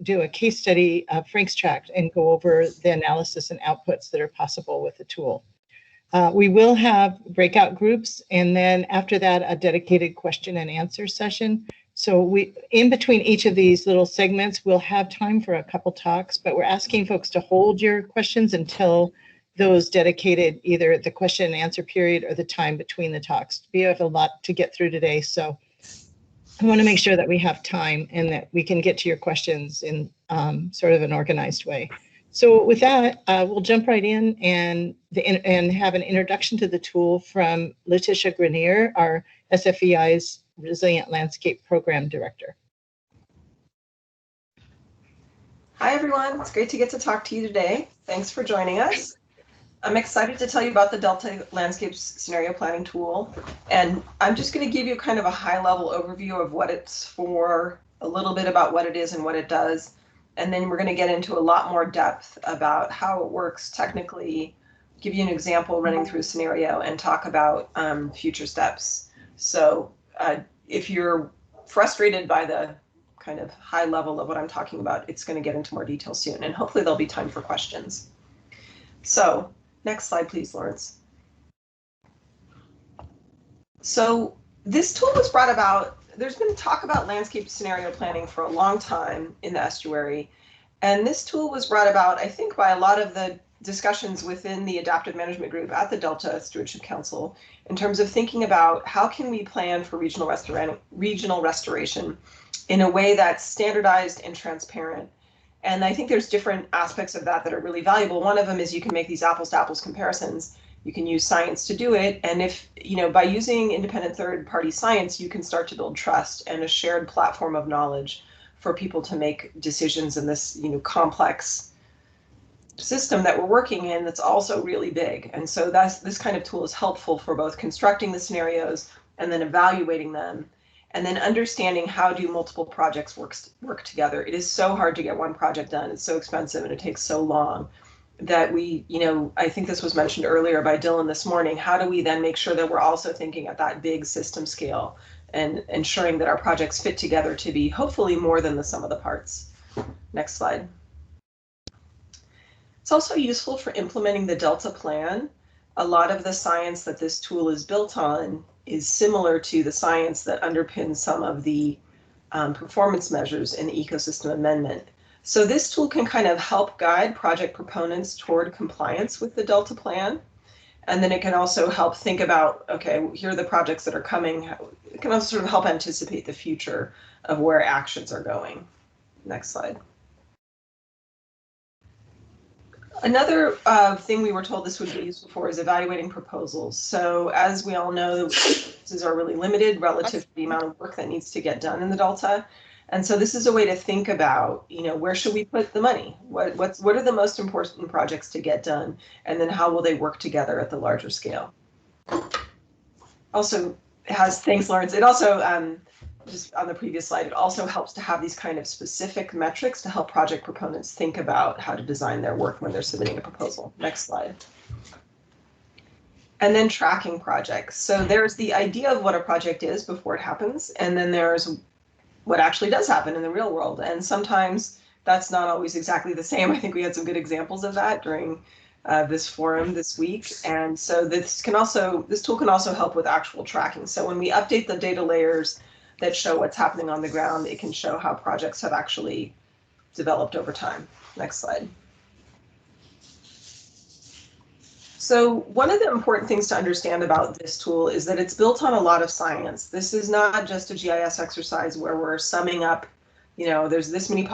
do a case study of Frank's Tract and go over the analysis and outputs that are possible with the tool. We will have breakout groups, and then after that, a dedicated question and answer session. So in between each of these little segments, we'll have time for a couple talks, but we're asking folks to hold your questions until those dedicated, either the question and answer period or the time between the talks. We have a lot to get through today, so I want to make sure that we have time and that we can get to your questions in sort of an organized way. So with that, we'll jump right in and have an introduction to the tool from Letitia Grenier, our SFEI's Resilient Landscape Program Director. Hi, everyone. It's great to get to talk to you today. Thanks for joining us. I'm excited to tell you about the Delta Landscapes Scenario Planning Tool. And I'm just going to give you kind of a high-level overview of what it's for, a little bit about what it is and what it does. And then we're going to get into a lot more depth about how it works technically, give you an example running through a scenario, and talk about future steps. So if you're frustrated by the kind of high level of what I'm talking about, it's going to get into more detail soon, and hopefully there'll be time for questions. So next slide, please, Lawrence. So this tool was brought about, there's been talk about landscape scenario planning for a long time in the estuary, and this tool was brought about, I think, by a lot of the discussions within the adaptive management group at the Delta Stewardship Council in terms of thinking about how can we plan for regional restoration in a way that's standardized and transparent. And I think there's different aspects of that that are really valuable. One of them is you can make these apples to apples comparisons. You can use science to do it. And if, by using independent third-party science, you can start to build trust and a shared platform of knowledge for people to make decisions in this, complex system that we're working in that's also really big. And so this kind of tool is helpful for both constructing the scenarios and then evaluating them, and then understanding how do multiple projects work together. It is so hard to get one project done. It's so expensive and it takes so long that we, I think this was mentioned earlier by Dylan this morning, how do we then make sure that we're also thinking at that big system scale and ensuring that our projects fit together to be hopefully more than the sum of the parts. Next slide. It's also useful for implementing the Delta plan. A lot of the science that this tool is built on is similar to the science that underpins some of the performance measures in the ecosystem amendment. So this tool can kind of help guide project proponents toward compliance with the Delta plan. And then it can also help think about, okay, here are the projects that are coming. It can also sort of help anticipate the future of where actions are going. Next slide. Another thing we were told this would be useful for is evaluating proposals. So as we all know, resources are really limited relative to the amount of work that needs to get done in the Delta. And so this is a way to think about, where should we put the money? What are the most important projects to get done? And then how will they work together at the larger scale? Also has, thanks, Lawrence. It also, just on the previous slide, it also helps to have these kind of specific metrics to help project proponents think about how to design their work when they're submitting a proposal. Next slide. And then tracking projects. So there's the idea of what a project is before it happens, and then there's what actually does happen in the real world. And sometimes that's not always exactly the same. I think we had some good examples of that during this forum this week. And so this tool can also help with actual tracking. So when we update the data layers that show what's happening on the ground, it can show how projects have actually developed over time. Next slide. So one of the important things to understand about this tool is that it's built on a lot of science. This is not just a GIS exercise where we're summing up, there's this many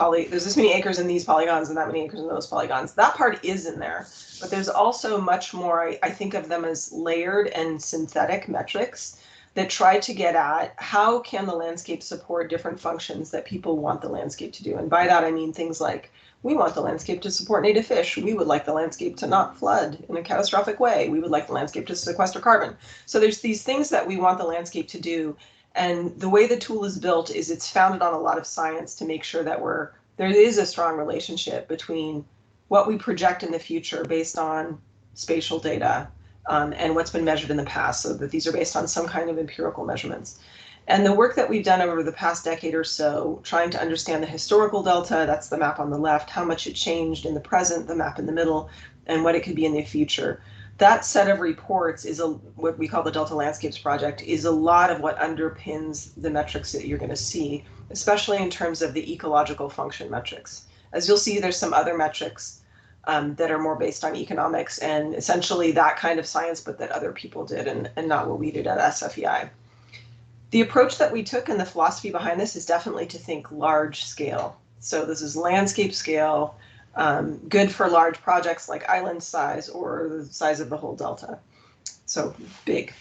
acres in these polygons and that many acres in those polygons. That part is in there, but there's also much more. I think of them as layered and synthetic metrics that try to get at how can the landscape support different functions that people want the landscape to do. And by that, I mean things like, we want the landscape to support native fish. We would like the landscape to not flood in a catastrophic way. We would like the landscape to sequester carbon. So there's these things that we want the landscape to do. And the way the tool is built is it's founded on a lot of science to make sure that there is a strong relationship between what we project in the future based on spatial data and what's been measured in the past, so that these are based on some kind of empirical measurements. And the work that we've done over the past decade or so, trying to understand the historical delta, that's the map on the left, how much it changed in the present, the map in the middle, and what it could be in the future. That set of reports is what we call the Delta Landscapes Project, is a lot of what underpins the metrics that you're going to see, especially in terms of the ecological function metrics. As you'll see, there's some other metrics that are more based on economics and essentially that kind of science, but that other people did and not what we did at SFEI. The approach that we took and the philosophy behind this is definitely to think large scale. So this is landscape scale, good for large projects like island size or the size of the whole delta. So big.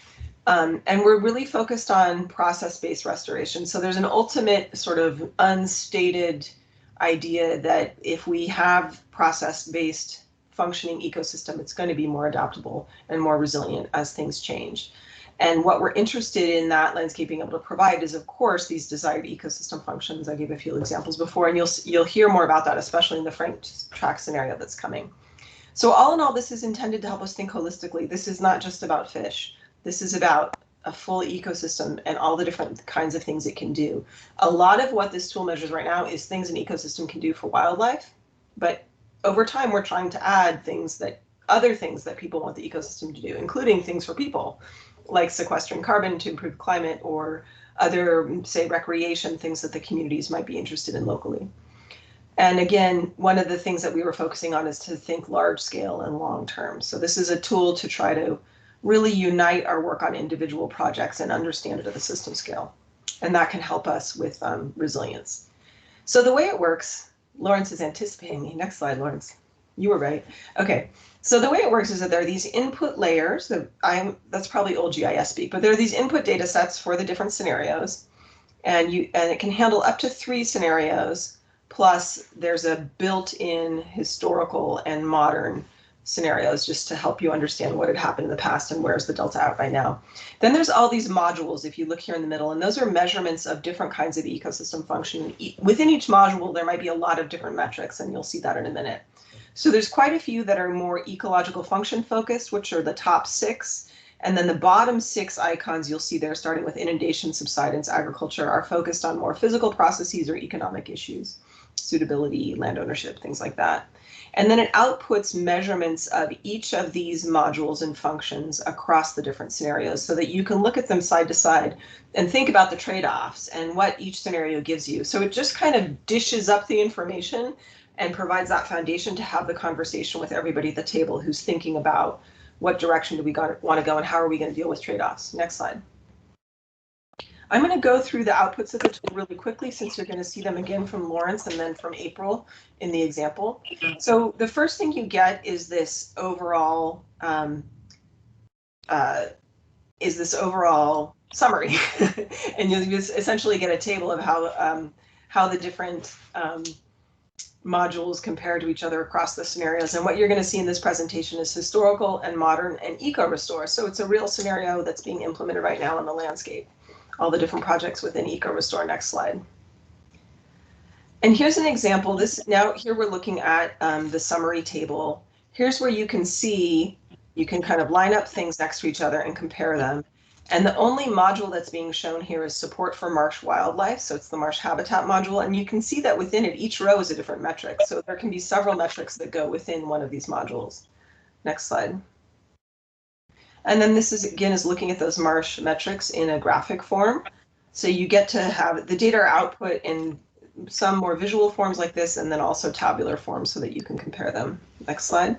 And we're really focused on process-based restoration. So there's an ultimate sort of unstated idea that if we have process-based functioning ecosystem, it's going to be more adaptable and more resilient as things change. And what we're interested in that landscape being able to provide is, of course, these desired ecosystem functions. I gave a few examples before, and you'll hear more about that, especially in the Tract scenario that's coming. So all in all, this is intended to help us think holistically. This is not just about fish. This is about a full ecosystem and all the different kinds of things it can do. A lot of what this tool measures right now is things an ecosystem can do for wildlife, but over time we're trying to add other things that people want the ecosystem to do, including things for people, like sequestering carbon to improve climate or other, say, recreation, things that the communities might be interested in locally. And again, one of the things that we were focusing on is to think large scale and long term. So this is a tool to try to really unite our work on individual projects and understand it at the system scale. And that can help us with resilience. So the way it works, Lawrence is anticipating me. Next slide, Lawrence. You were right. Okay. So the way it works is that there are these input layers that's probably old GIS speak, but there are these input data sets for the different scenarios. And it can handle up to 3 scenarios. Plus there's a built-in historical and modern scenarios just to help you understand what had happened in the past and where's the delta at right now. Then there's all these modules, if you look here in the middle, and those are measurements of different kinds of ecosystem function. Within each module, there might be a lot of different metrics, and you'll see that in a minute. So there's quite a few that are more ecological function focused, which are the top 6. And then the bottom 6 icons you'll see there, starting with inundation, subsidence, agriculture, are focused on more physical processes or economic issues, suitability, land ownership, things like that. And then it outputs measurements of each of these modules and functions across the different scenarios so that you can look at them side to side and think about the trade-offs and what each scenario gives you. So it just kind of dishes up the information and provides that foundation to have the conversation with everybody at the table who's thinking about what direction do we want to go and how are we going to deal with trade-offs. Next slide. I'm going to go through the outputs of the tool really quickly since you're going to see them again from Lawrence and then from April in the example. So the first thing you get is this overall summary, and you essentially get a table of how the different modules compare to each other across the scenarios. And what you're going to see in this presentation is historical and modern and eco-restore. So it's a real scenario that's being implemented right now in the landscape. All the different projects within eco-restore. Next slide. And here's an example. Here we're looking at the summary table. Here's where you can see, you can kind of line up things next to each other and compare them. And the only module that's being shown here is support for marsh wildlife. So it's the marsh habitat module. And you can see that within it, each row is a different metric. So there can be several metrics that go within one of these modules. Next slide. And then this is, again, is looking at those marsh metrics in a graphic form. So you get to have the data output in some more visual forms like this, and then also tabular forms so that you can compare them. Next slide.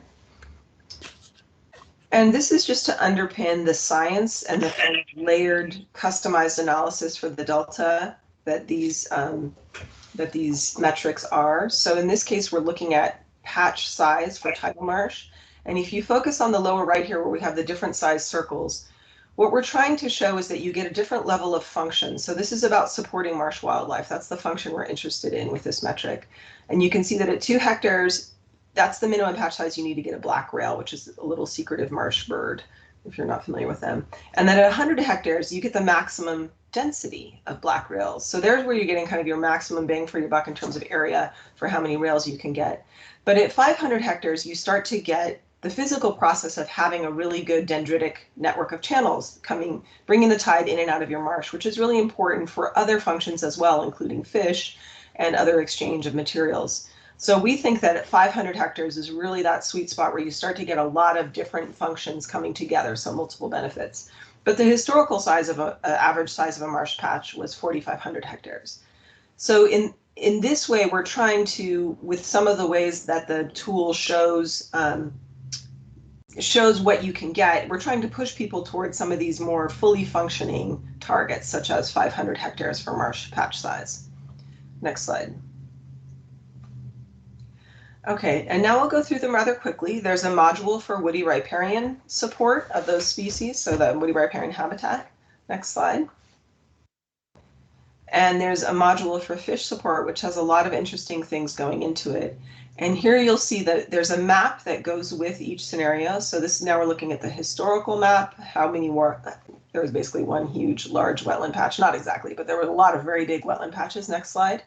And this is just to underpin the science and the layered customized analysis for the delta that these metrics are. So in this case, we're looking at patch size for tidal marsh. And if you focus on the lower right here where we have the different size circles, what we're trying to show is that you get a different level of function. So this is about supporting marsh wildlife. That's the function we're interested in with this metric. And you can see that at 2 hectares, that's the minimum patch size you need to get a black rail, which is a little secretive marsh bird, if you're not familiar with them. And then at 100 hectares, you get the maximum density of black rails. So there's where you're getting kind of your maximum bang for your buck in terms of area for how many rails you can get. But at 500 hectares, you start to get the physical process of having a really good dendritic network of channels bringing the tide in and out of your marsh, which is really important for other functions as well, including fish and other exchange of materials. So we think that at 500 hectares is really that sweet spot where you start to get a lot of different functions coming together, so multiple benefits. But the historical size of average size of a marsh patch was 4,500 hectares. So in this way, we're trying to, with some of the ways that the tool shows what you can get, we're trying to push people towards some of these more fully functioning targets, such as 500 hectares for marsh patch size. Next slide. Okay, and now we'll go through them rather quickly. There's a module for woody riparian support of those species, so the woody riparian habitat. Next slide. And there's a module for fish support, which has a lot of interesting things going into it. And here you'll see that there's a map that goes with each scenario. So this now we're looking at the historical map, how many more, there was basically one huge large wetland patch, not exactly, but there were a lot of very big wetland patches. Next slide.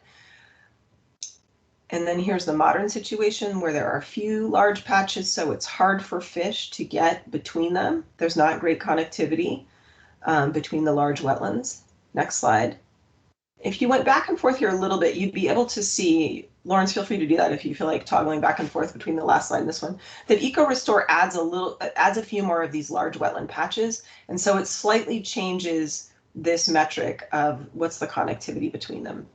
And then here's the modern situation where there are a few large patches, so it's hard for fish to get between them. There's not great connectivity between the large wetlands. Next slide. If you went back and forth here a little bit, you'd be able to see, Lawrence, feel free to do that if you feel like toggling back and forth between the last slide and this one, that EcoRestore adds a few more of these large wetland patches. And so it slightly changes this metric of what's the connectivity between them.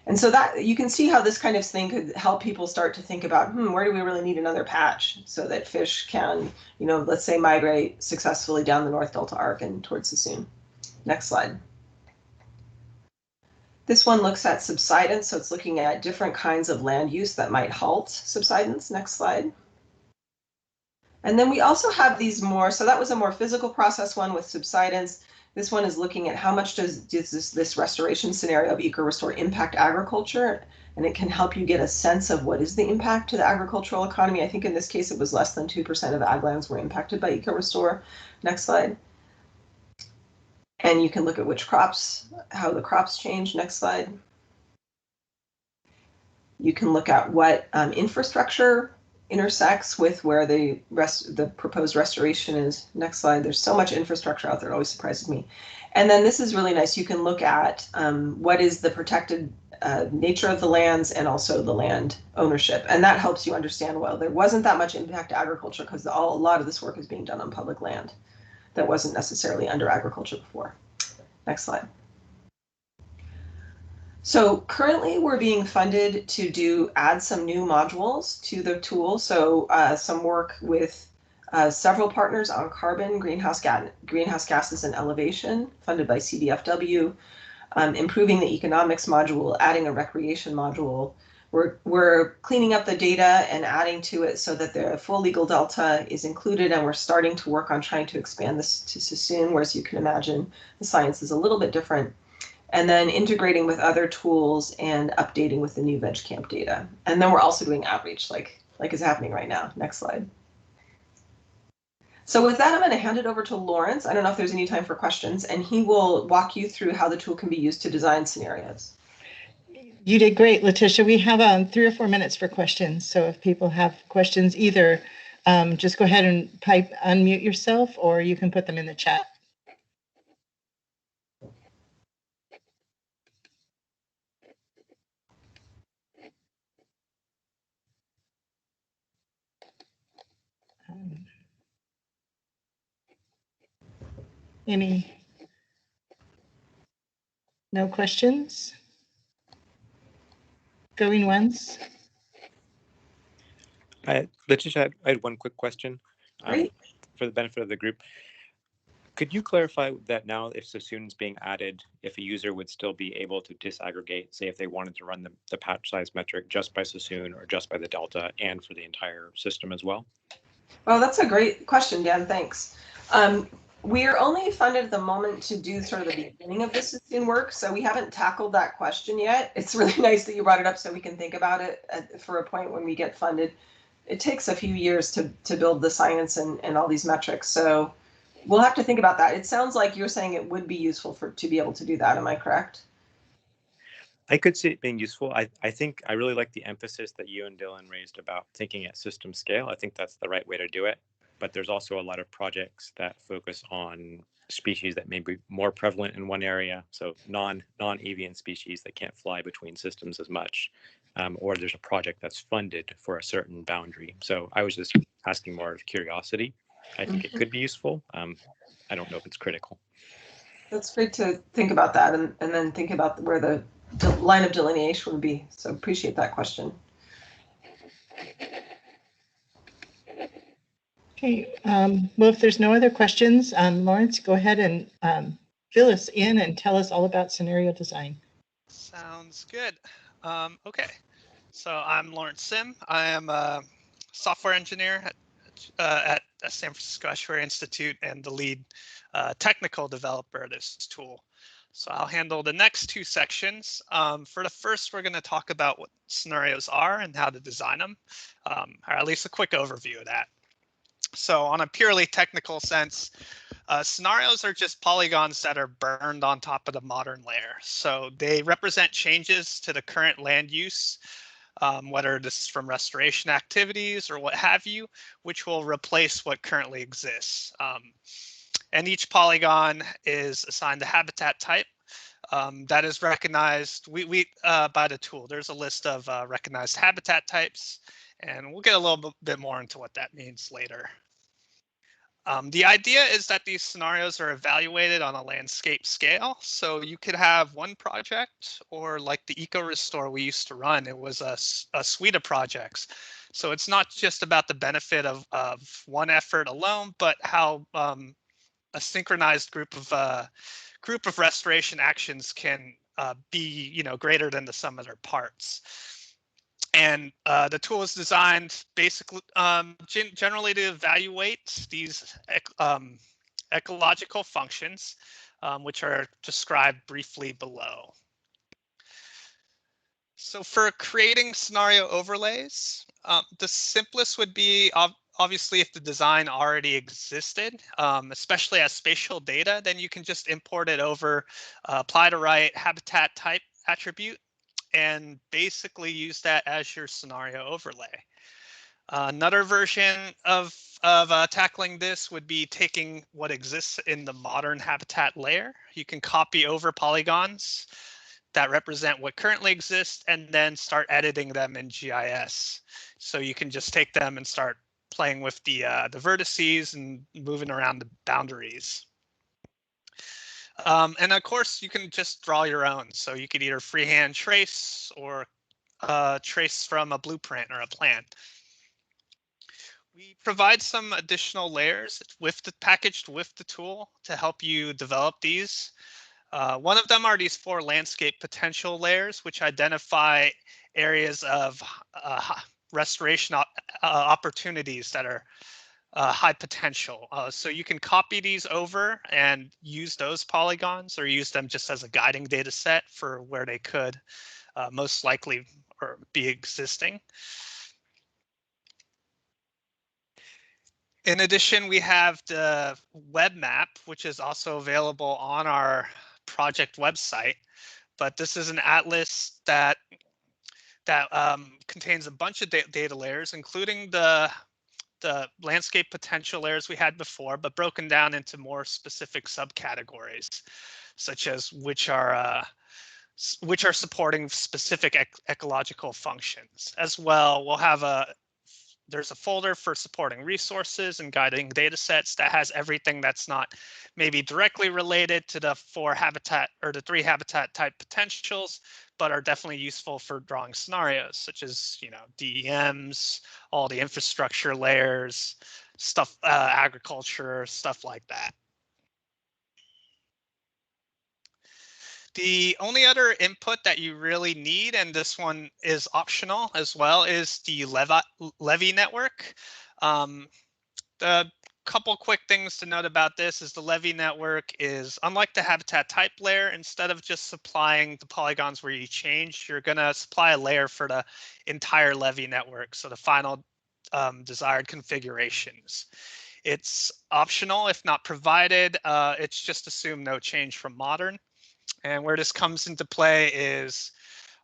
And so that you can see how this kind of thing could help people start to think about, where do we really need another patch so that fish can, let's say migrate successfully down the North Delta Arc and towards Sassoon. Next slide. This one looks at subsidence, so it's looking at different kinds of land use that might halt subsidence. Next slide. And then we also have these more, so that was a more physical process one with subsidence. This one is looking at how much does this restoration scenario of EcoRestore impact agriculture, and it can help you get a sense of what is the impact to the agricultural economy. I think in this case it was less than 2% of ag lands were impacted by EcoRestore. Next slide. And you can look at which crops, how the crops change. Next slide. You can look at what infrastructure intersects with where the proposed restoration is. Next slide. There's so much infrastructure out there, it always surprises me. And then this is really nice. You can look at what is the protected nature of the lands and also the land ownership. And that helps you understand, well, there wasn't that much impact to agriculture because a lot of this work is being done on public land that wasn't necessarily under agriculture before. Next slide. So currently we're being funded to add some new modules to the tool. So some work with several partners on carbon, greenhouse gases and elevation, funded by CDFW, improving the economics module, adding a recreation module. We're cleaning up the data and adding to it so that the full legal delta is included, and we're starting to work on trying to expand this to Sassoon, whereas you can imagine the science is a little bit different. And then integrating with other tools and updating with the new veg camp data. And then we're also doing outreach like is happening right now. Next slide. So with that, I'm going to hand it over to Lawrence. I don't know if there's any time for questions, and he will walk you through how the tool can be used to design scenarios. You did great, Letitia. We have 3 or 4 minutes for questions. So if people have questions, either just go ahead and unmute yourself, or you can put them in the chat. No questions? Going once? Letitia, I had one quick question for the benefit of the group. Could you clarify that now if Sassoon is being added, if a user would still be able to disaggregate, say if they wanted to run the patch size metric just by Sassoon or just by the delta and for the entire system as well? Oh, that's a great question, Dan. Thanks. We are only funded at the moment to do sort of the beginning of this Sassoon work, so we haven't tackled that question yet. It's really nice that you brought it up so we can think about it for a point when we get funded. It takes a few years to build the science and all these metrics, so we'll have to think about that. It sounds like you're saying it would be useful to be able to do that. Am I correct? I could see it being useful. I think I really like the emphasis that you and Dylan raised about thinking at system scale. I think that's the right way to do it. but there's also a lot of projects that focus on species that may be more prevalent in one area, so non-avian species that can't fly between systems as much, or there's a project that's funded for a certain boundary. So I was just asking more of curiosity. I think it could be useful. I don't know if it's critical. That's great to think about that, and then think about where the line of delineation would be. So appreciate that question. Okay, well, if there's no other questions, Lawrence, go ahead and fill us in and tell us all about scenario design. Sounds good. Okay, so I'm Lawrence Sim. I am a software engineer at San Francisco Estuary Institute and the lead technical developer of this tool. So I'll handle the next two sections. For the first, we're going to talk about what scenarios are and how to design them, or at least a quick overview of that. So on a purely technical sense, scenarios are just polygons that are burned on top of the modern layer. So they represent changes to the current land use, whether this is from restoration activities or what have you, which will replace what currently exists. And each polygon is assigned a habitat type that is recognized by the tool. There's a list of recognized habitat types, and we'll get a little bit more into what that means later. The idea is that these scenarios are evaluated on a landscape scale. So you could have one project, or like the Eco Restore we used to run, it was a suite of projects. So it's not just about the benefit of one effort alone, but how a synchronized group of restoration actions can be, greater than the sum of their parts. And the tool is designed basically generally to evaluate these ecological functions, which are described briefly below. So for creating scenario overlays, the simplest would be obviously if the design already existed, especially as spatial data, then you can just import it over, apply the right habitat type attribute, and basically use that as your scenario overlay. Another version of tackling this would be taking what exists in the modern habitat layer. You can copy over polygons that represent what currently exists and then start editing them in GIS. So you can just take them and start playing with the vertices and moving around the boundaries. And of course, you can just draw your own. So you could either freehand trace or trace from a blueprint or a plan. We provide some additional layers packaged with the tool to help you develop these. One of them are these 4 landscape potential layers, which identify areas of restoration opportunities that are high potential. So you can copy these over and use those polygons, or use them just as a guiding data set for where they could most likely or be existing. In addition, we have the web map, which is also available on our project website. But this is an atlas that contains a bunch of data layers, including the landscape potential layers we had before, but broken down into more specific subcategories, such as which are supporting specific ecological functions. As well, we'll have there's a folder for supporting resources and guiding data sets that has everything that's not maybe directly related to the 3 habitat type potentials, but are definitely useful for drawing scenarios, such as, DEMs, all the infrastructure layers, stuff, agriculture, stuff like that. The only other input that you really need, and this one is optional as well, is the levee network. The couple quick things to note about this is the levee network is, unlike the habitat type layer, instead of just supplying the polygons where you change, you're going to supply a layer for the entire levee network, so the final desired configurations. It's optional if not provided. It's just assume no change from modern. And where this comes into play is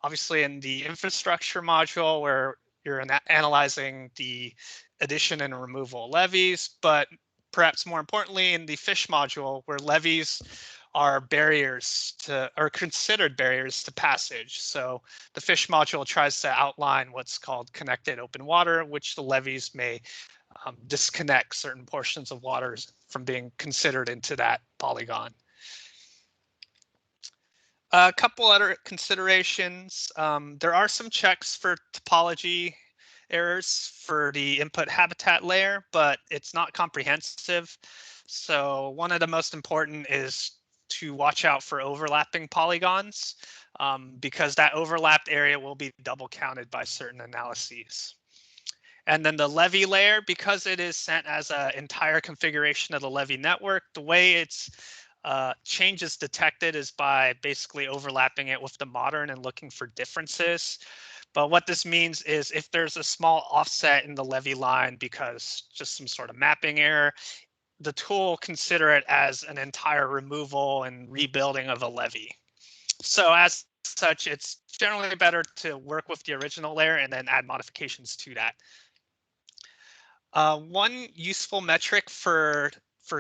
obviously in the infrastructure module, where you're analyzing the addition and removal of levees, but perhaps more importantly in the fish module, where levees are barriers to, or considered barriers to passage. So the fish module tries to outline what's called connected open water, which the levees may disconnect certain portions of waters from being considered into that polygon. A couple other considerations. There are some checks for topology errors for the input habitat layer, but it's not comprehensive. So one of the most important is to watch out for overlapping polygons, because that overlapped area will be double counted by certain analyses. And then the levee layer, because it is sent as an entire configuration of the levee network, the way it's changes detected is by basically overlapping it with the modern and looking for differences. But what this means is if there's a small offset in the levee line because just some sort of mapping error, the tool will consider it as an entire removal and rebuilding of a levee. So as such, it's generally better to work with the original layer and then add modifications to that. One useful metric for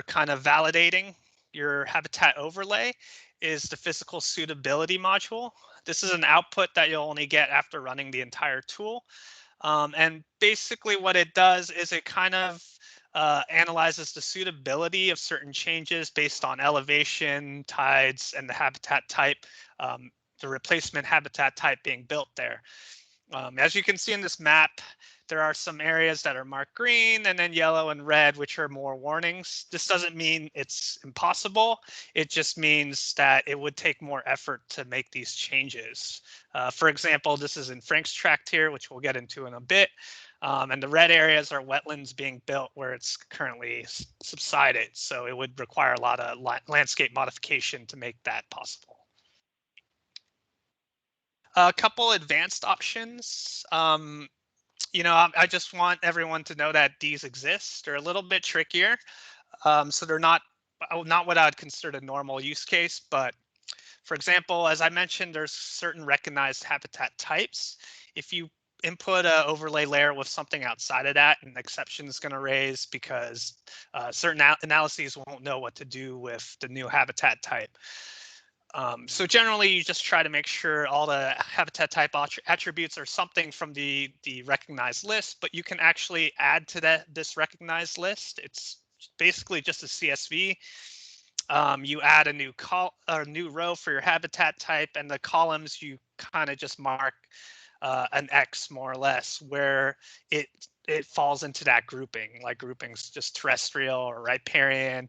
kind of validating your habitat overlay is the physical suitability module. This is an output that you'll only get after running the entire tool. And basically what it does is it kind of analyzes the suitability of certain changes based on elevation, tides, and the habitat type, the replacement habitat type being built there. As you can see in this map, there are some areas that are marked green and then yellow and red, which are more warnings. This doesn't mean it's impossible. It just means that it would take more effort to make these changes. For example, this is in Frank's Tract here, which we'll get into in a bit. And the red areas are wetlands being built where it's currently subsided. So it would require a lot of landscape modification to make that possible. A couple advanced options. I just want everyone to know that these exist. They're a little bit trickier. So they're not what I would consider a normal use case. But for example, as I mentioned, there's certain recognized habitat types. If you input an overlay layer with something outside of that, an exception is going to raise because certain analyses won't know what to do with the new habitat type. So generally, you just try to make sure all the habitat type attributes are something from the recognized list, but you can actually add to this recognized list. It's basically just a CSV. You add a new row for your habitat type, and the columns you kind of just mark an X more or less where it falls into that grouping, like groupings just terrestrial or riparian.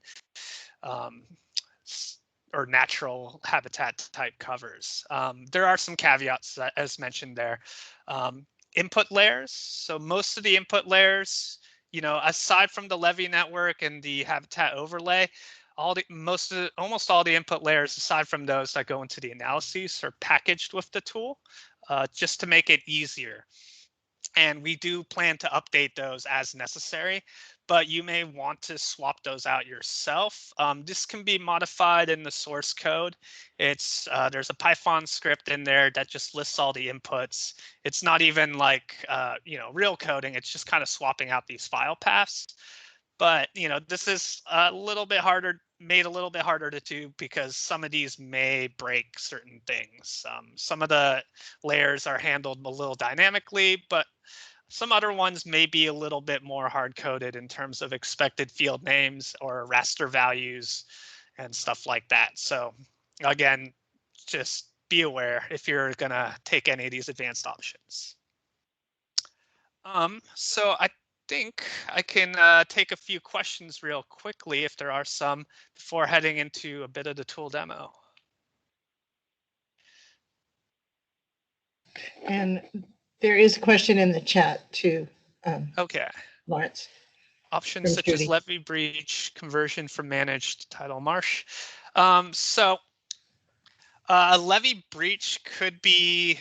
Or natural habitat type covers. There are some caveats as mentioned there. Input layers. So most of the input layers, aside from the levee network and the habitat overlay, almost all the input layers aside from those that go into the analyses are packaged with the tool just to make it easier. And we do plan to update those as necessary, but you may want to swap those out yourself. This can be modified in the source code. There's a Python script in there that just lists all the inputs. It's not even like real coding. It's just kind of swapping out these file paths. But this is made a little bit harder to do because some of these may break certain things. Some of the layers are handled a little dynamically, but some other ones may be a little bit more hard-coded in terms of expected field names or raster values and stuff like that. So again, just be aware if you're gonna take any of these advanced options. So I think I can take a few questions real quickly if there are some before heading into a bit of the tool demo. And there is a question in the chat too. Okay. Lawrence. Options such as levee breach, conversion from managed to tidal marsh. So a levee breach could be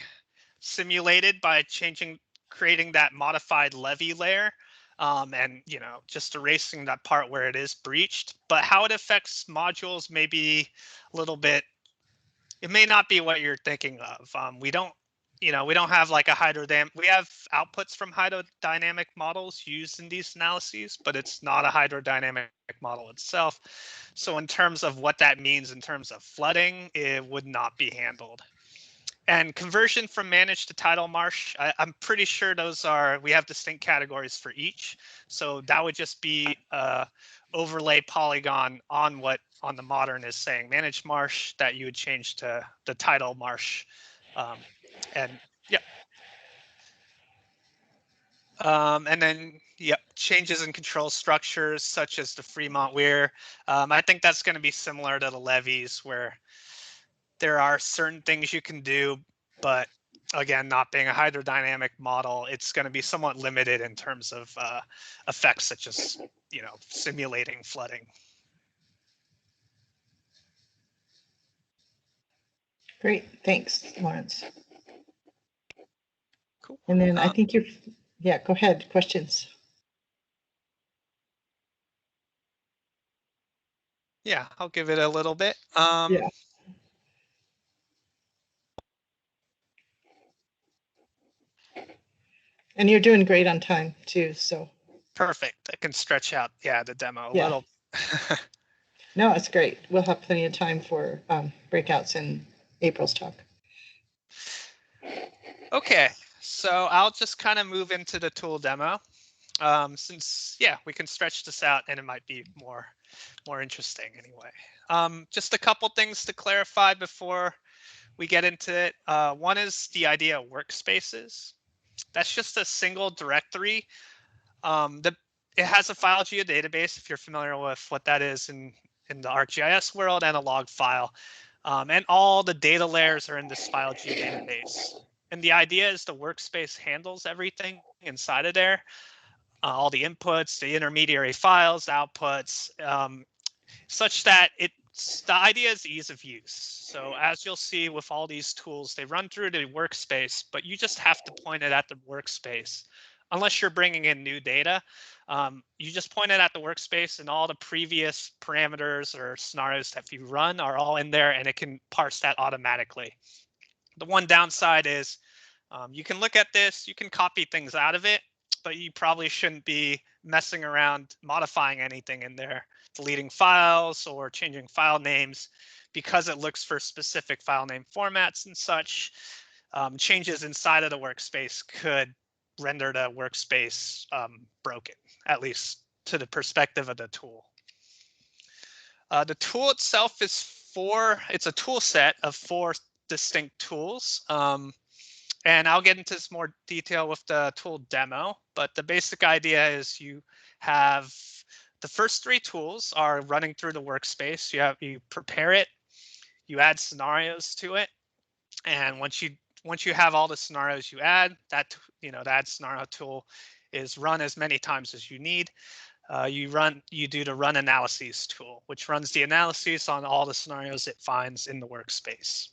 simulated by creating that modified levee layer and just erasing that part where it is breached. But how it affects modules may be a little bit, it may not be what you're thinking of. We don't we don't have like a hydrodynamic. We have outputs from hydrodynamic models used in these analyses, but it's not a hydrodynamic model itself. So in terms of what that means in terms of flooding, it would not be handled. And conversion from managed to tidal marsh, I'm pretty sure we have distinct categories for each. So that would just be overlay polygon on the modern is saying managed marsh that you would change to the tidal marsh. And then, changes in control structures such as the Fremont Weir. I think that's going to be similar to the levees where there are certain things you can do, but again, not being a hydrodynamic model, it's going to be somewhat limited in terms of effects such as, simulating flooding. Great, thanks, Lawrence. Cool. And then I think yeah, go ahead, questions. Yeah, I'll give it a little bit. Yeah. And you're doing great on time too, so. Perfect. I can stretch out, the demo a Yeah. little. No, it's great. We'll have plenty of time for breakouts in April's talk. Okay, so I'll just kind of move into the tool demo. Since, we can stretch this out and it might be more interesting anyway. Just a couple things to clarify before we get into it. One is the idea of workspaces. That's just a single directory. It has a file geodatabase, if you're familiar with what that is in the ArcGIS world, and a log file. And all the data layers are in this file geodatabase. And the idea is the workspace handles everything inside of there. All the inputs, the intermediary files, outputs, such that the idea is ease of use. So as you'll see with all these tools, they run through the workspace, but you just have to point it at the workspace. Unless you're bringing in new data, you just point it at the workspace and all the previous parameters or scenarios that you run are all in there and it can parse that automatically. The one downside is you can look at this, you can copy things out of it, but you probably shouldn't be messing around modifying anything in there, deleting files or changing file names because it looks for specific file name formats and such. Changes inside of the workspace could render the workspace broken, at least to the perspective of the tool. The tool itself it's a tool set of 4 distinct tools. And I'll get into this more detail with the tool demo, but the basic idea is you have the first 3 tools are running through the workspace. You prepare it, you add scenarios to it, and once you have all the scenarios you add, the add scenario tool is run as many times as you need. You do the run analyses tool, which runs the analyses on all the scenarios it finds in the workspace.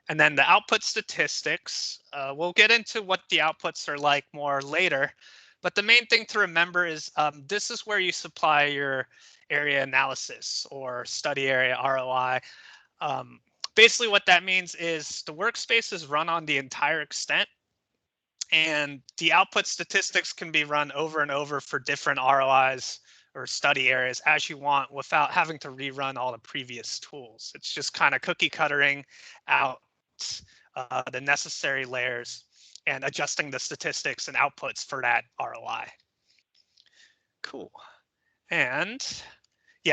And then the output statistics, we'll get into what the outputs are like more later. But the main thing to remember is this is where you supply your area analysis or study area ROI. Basically what that means is the workspace is run on the entire extent. And the output statistics can be run over and over for different ROIs or study areas as you want without having to rerun all the previous tools. It's just kind of cookie cuttering out the necessary layers and adjusting the statistics and outputs for that ROI. Cool. And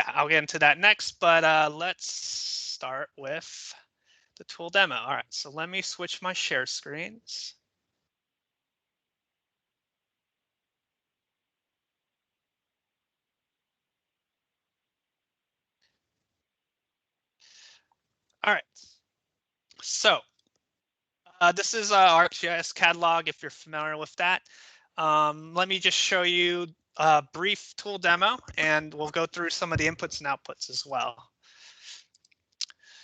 I'll get into that next, but let's start with the tool demo. All right, so let me switch my share screens. All right, so this is our ArcGIS catalog, if you're familiar with that. Let me just show you a brief tool demo, and we'll go through some of the inputs and outputs as well.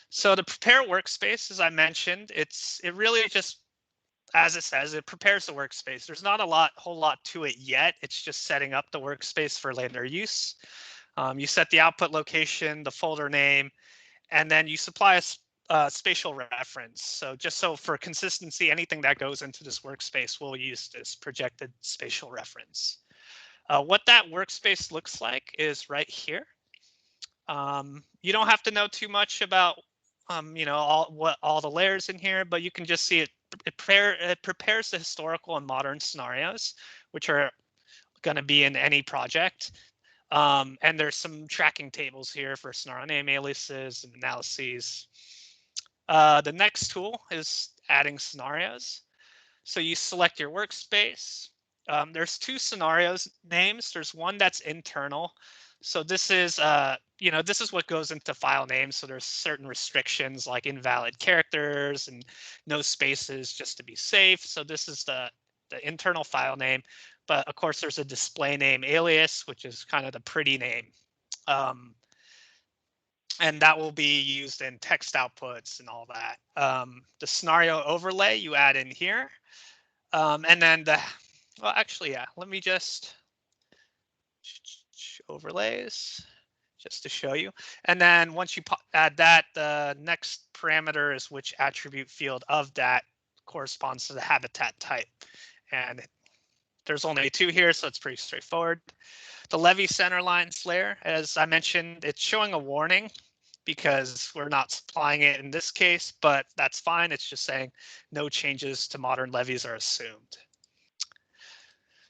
So the prepare workspace, as I mentioned, it really just, as it says, it prepares the workspace. There's not a whole lot to it yet. It's just setting up the workspace for later use. You set the output location, the folder name, and then you supply spatial reference. So just so for consistency, anything that goes into this workspace will use this projected spatial reference. What that workspace looks like is right here. You don't have to know too much about all the layers in here, but you can just see it prepares the historical and modern scenarios, which are going to be in any project. And there's some tracking tables here for scenario name aliases and analyses. The next tool is adding scenarios. So you select your workspace. There's two scenarios names. There's one that's internal. So this is, this is what goes into file names. So there's certain restrictions like invalid characters and no spaces just to be safe. So this is the internal file name. But of course, there's a display name alias, which is kind of the pretty name. And that will be used in text outputs and all that. The scenario overlay you add in here. And then well, actually, yeah, let me just overlays just to show you. And then once you add that, the next parameter is which attribute field of that corresponds to the habitat type. And there's only two here, so it's pretty straightforward. The levee centerline layer, as I mentioned, it's showing a warning because we're not supplying it in this case, but that's fine. It's just saying no changes to modern levees are assumed.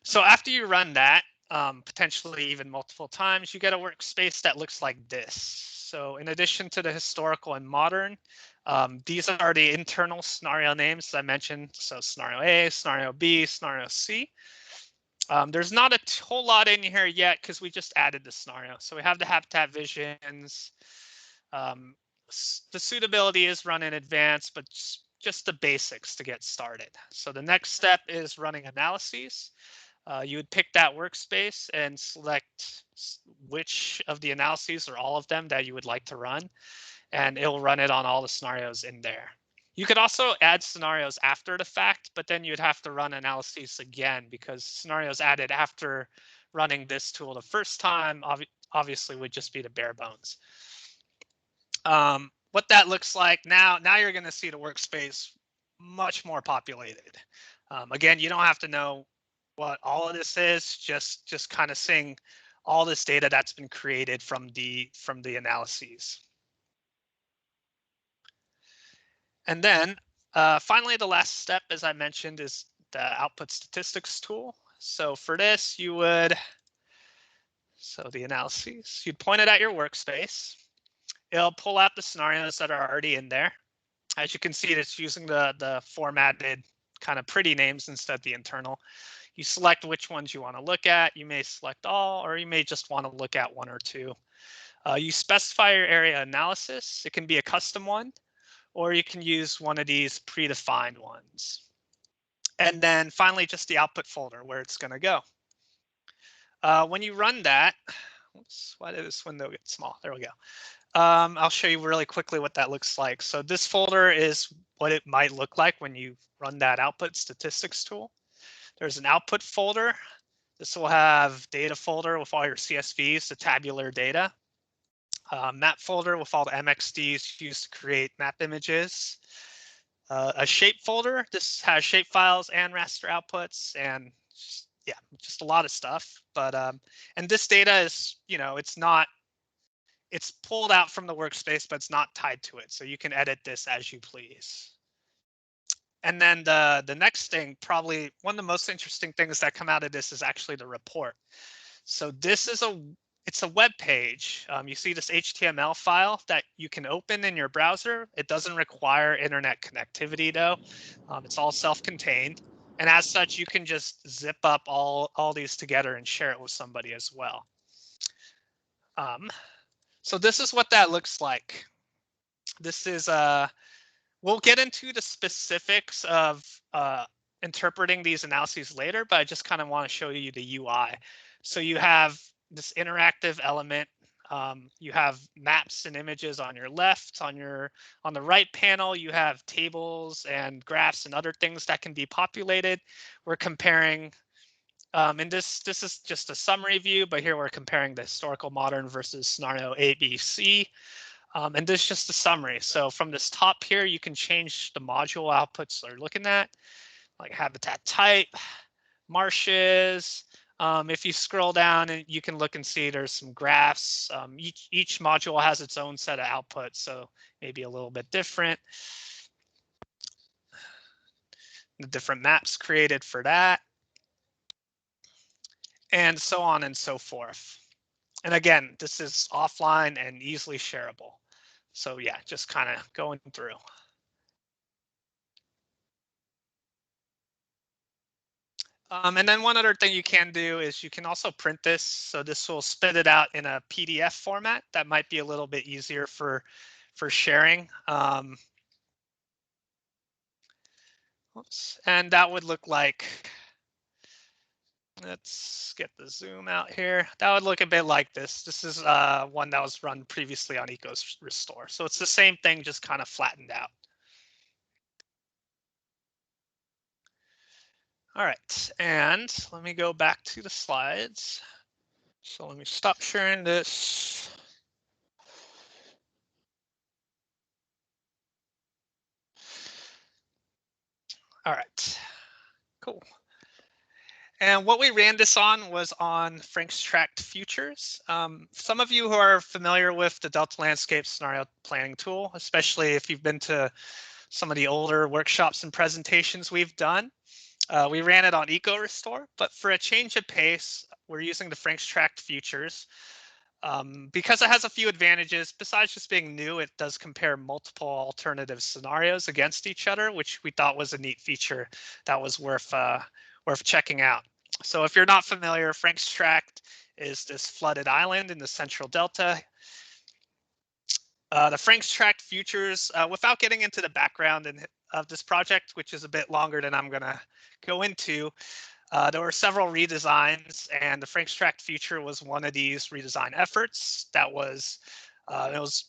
So after you run that, potentially even multiple times, you get a workspace that looks like this. So in addition to the historical and modern, these are the internal scenario names I mentioned. So scenario A, scenario B, scenario C. There's not a whole lot in here yet because we just added the scenario. So we have the habitat visions. The suitability is run in advance, but just the basics to get started. So the next step is running analyses. You would pick that workspace and select which of the analyses or all of them that you would like to run, and it'll run it on all the scenarios in there. You could also add scenarios after the fact, but then you'd have to run analyses again because scenarios added after running this tool the first time obviously would just be the bare bones. What that looks like now you're going to see the workspace much more populated. Again, you don't have to know what all of this is, just kind of seeing all this data that's been created from the analyses. And then finally, the last step, as I mentioned, is the output statistics tool. So for this, you would, so the analyses, you'd point it at your workspace. It'll pull out the scenarios that are already in there. As you can see, it's using the formatted kind of pretty names instead of the internal. You select which ones you want to look at. You may select all, or you may just want to look at one or two. You specify your area analysis. It can be a custom one, or you can use one of these predefined ones. And then finally, just the output folder where it's going to go. When you run that, oops, why did this window get small? There we go. I'll show you really quickly what that looks like. So this folder is what it might look like when you run that output statistics tool. There's an output folder. This will have data folder with all your CSVs, the tabular data. Map folder with all the MXDs used to create map images. A shape folder. This has shape files and raster outputs and just a lot of stuff. But and this data is, it's pulled out from the workspace, but it's not tied to it. So you can edit this as you please. And then the next thing, probably one of the most interesting things that come out of this is actually the report. So this is it's a web page. You see this HTML file that you can open in your browser. It doesn't require internet connectivity though. It's all self-contained. And as such, you can just zip up all these together and share it with somebody as well. So this is what that looks like. This is we'll get into the specifics of interpreting these analyses later, but I just kind of want to show you the UI. So you have this interactive element. You have maps and images on your left. On the right panel, you have tables and graphs and other things that can be populated. We're comparing, and this is just a summary view, but here we're comparing the historical modern versus scenario A, B, C. And this is just a summary. So from this top here, you can change the module outputs they're looking at, like habitat type, marshes. If you scroll down, and you can look and see there's some graphs. Each module has its own set of outputs, so maybe a little bit different. The different maps created for that, and so on and so forth. And again, this is offline and easily shareable. So yeah, just kind of going through. And then one other thing you can do is you can also print this. So this will spit it out in a PDF format. That might be a little bit easier for sharing. And that would look like, let's get the zoom out here. That would look a bit like this. This is one that was run previously on EcoRestore. So it's the same thing, just kind of flattened out. All right, and let me go back to the slides. So let me stop sharing this. All right, cool. And what we ran this on was on Frank's Tract Futures. Some of you who are familiar with the Delta Landscape Scenario Planning tool, especially if you've been to some of the older workshops and presentations we've done, we ran it on EcoRestore, but for a change of pace, we're using the Frank's Tract Futures. Because it has a few advantages, besides just being new, it does compare multiple alternative scenarios against each other, which we thought was a neat feature that was worth checking out. So if you're not familiar, Frank's Tract is this flooded island in the central delta. The Frank's Tract Futures, without getting into the background of this project, which is a bit longer than I'm going to go into, there were several redesigns, and the Frank's Tract Future was one of these redesign efforts that was it was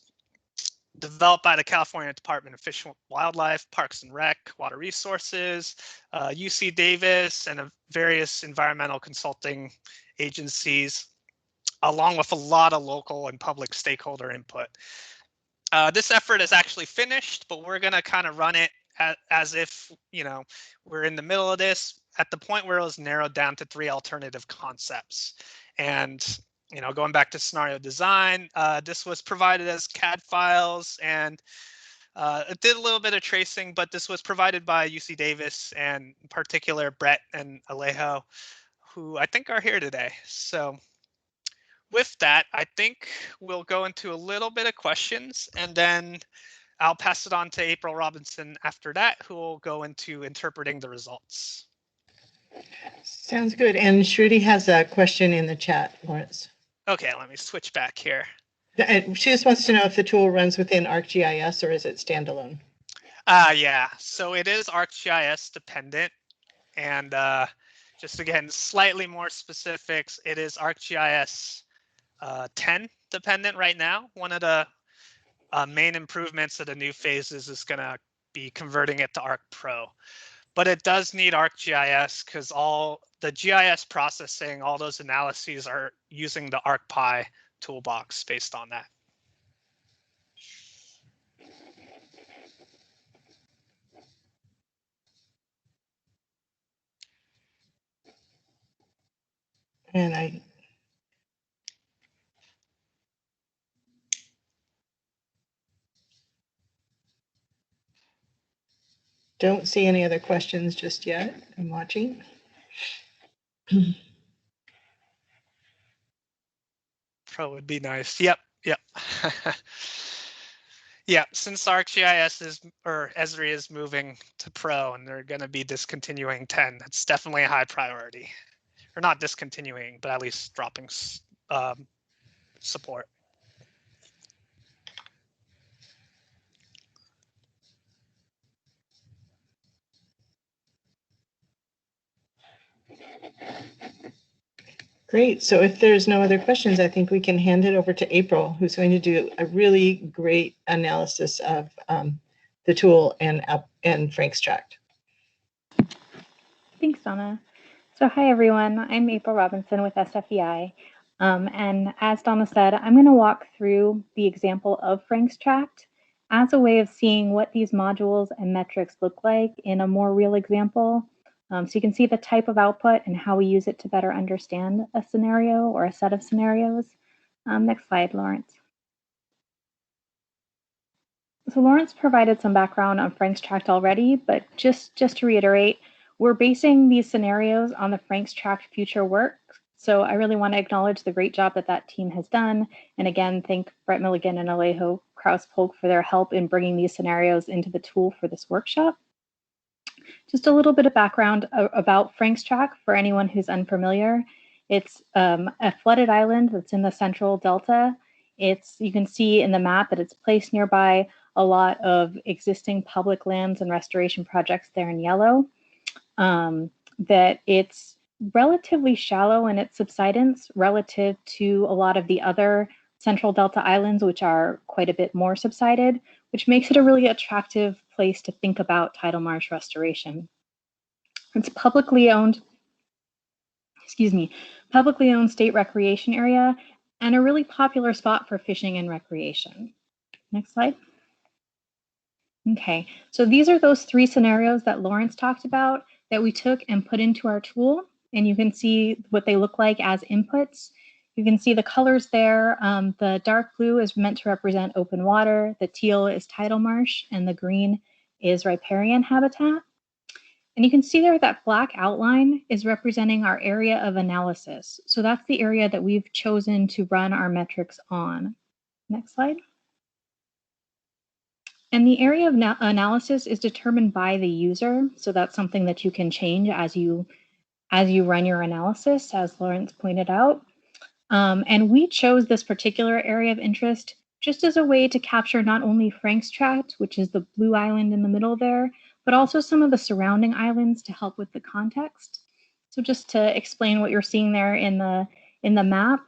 developed by the California Department of Fish and Wildlife, Parks and Rec, Water Resources, UC Davis, and various environmental consulting agencies, along with a lot of local and public stakeholder input. This effort is actually finished, but we're going to kind of run it as if, you know, we're in the middle of this at the point where it was narrowed down to 3 alternative concepts. And, you know, going back to scenario design, this was provided as CAD files, and it did a little bit of tracing, but this was provided by UC Davis, and in particular Brett and Alejo, who I think are here today. So with that, I think we'll go into a little bit of questions, and then I'll pass it on to April Robinson after that, who will go into interpreting the results. Sounds good. And Shruti has a question in the chat, Lawrence. Okay, let me switch back here. She just wants to know if the tool runs within ArcGIS or is it standalone? Yeah, so it is ArcGIS dependent, and just again, slightly more specifics, it is ArcGIS 10 dependent right now. One of the main improvements of the new phases is going to be converting it to Arc Pro, but it does need ArcGIS because all the GIS processing, all those analyses are using the ArcPy toolbox based on that. And I don't see any other questions just yet. I'm watching. Pro would be nice. Yep. Yeah, since ArcGIS is, or Esri is moving to Pro and they're going to be discontinuing 10, that's definitely a high priority. Or not discontinuing, but at least dropping support. Great. So if there's no other questions, I think we can hand it over to April, who's going to do a really great analysis of the tool and Frank's Tract. Thanks, Donna. So hi, everyone. I'm April Robinson with SFEI. And as Donna said, I'm going to walk through the example of Frank's Tract as a way of seeing what these modules and metrics look like in a more real example. So you can see the type of output and how we use it to better understand a scenario or a set of scenarios. Next slide, Lawrence. So Lawrence provided some background on Frank's Tract already, but just to reiterate, we're basing these scenarios on the Frank's Tract future work. So I really want to acknowledge the great job that team has done. And again, thank Brett Milligan and Alejo Kraus-Polk for their help in bringing these scenarios into the tool for this workshop. Just a little bit of background about Frank's Tract for anyone who's unfamiliar. It's a flooded island that's in the central delta. You can see in the map that it's placed nearby a lot of existing public lands and restoration projects there in yellow. That it's relatively shallow in its subsidence relative to a lot of the other central delta islands, which are quite a bit more subsided, which makes it a really attractive place to think about tidal marsh restoration. It's publicly owned state recreation area and a really popular spot for fishing and recreation. Next slide. Okay, so these are those three scenarios that Lawrence talked about that we took and put into our tool, and you can see what they look like as inputs. You can see the colors there. The dark blue is meant to represent open water, the teal is tidal marsh, and the green is riparian habitat. And you can see there that black outline is representing our area of analysis. So that's the area that we've chosen to run our metrics on. Next slide. And the area of analysis is determined by the user. So that's something that you can change as you run your analysis, as Lawrence pointed out. And we chose this particular area of interest just as a way to capture not only Frank's Tract, which is the blue island in the middle there, but also some of the surrounding islands to help with the context. So just to explain what you're seeing there in the map,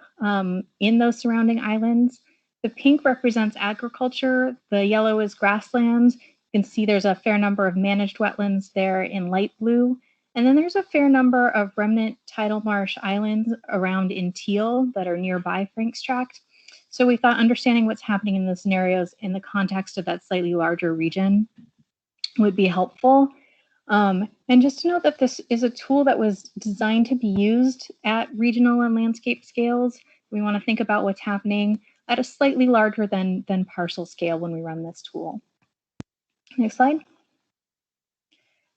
in those surrounding islands, the pink represents agriculture, the yellow is grasslands. You can see there's a fair number of managed wetlands there in light blue. And then there's a fair number of remnant tidal marsh islands around in teal that are nearby Frank's Tract. So we thought understanding what's happening in the scenarios in the context of that slightly larger region would be helpful. And just to note that this is a tool that was designed to be used at regional and landscape scales. We want to think about what's happening at a slightly larger than parcel scale when we run this tool. Next slide.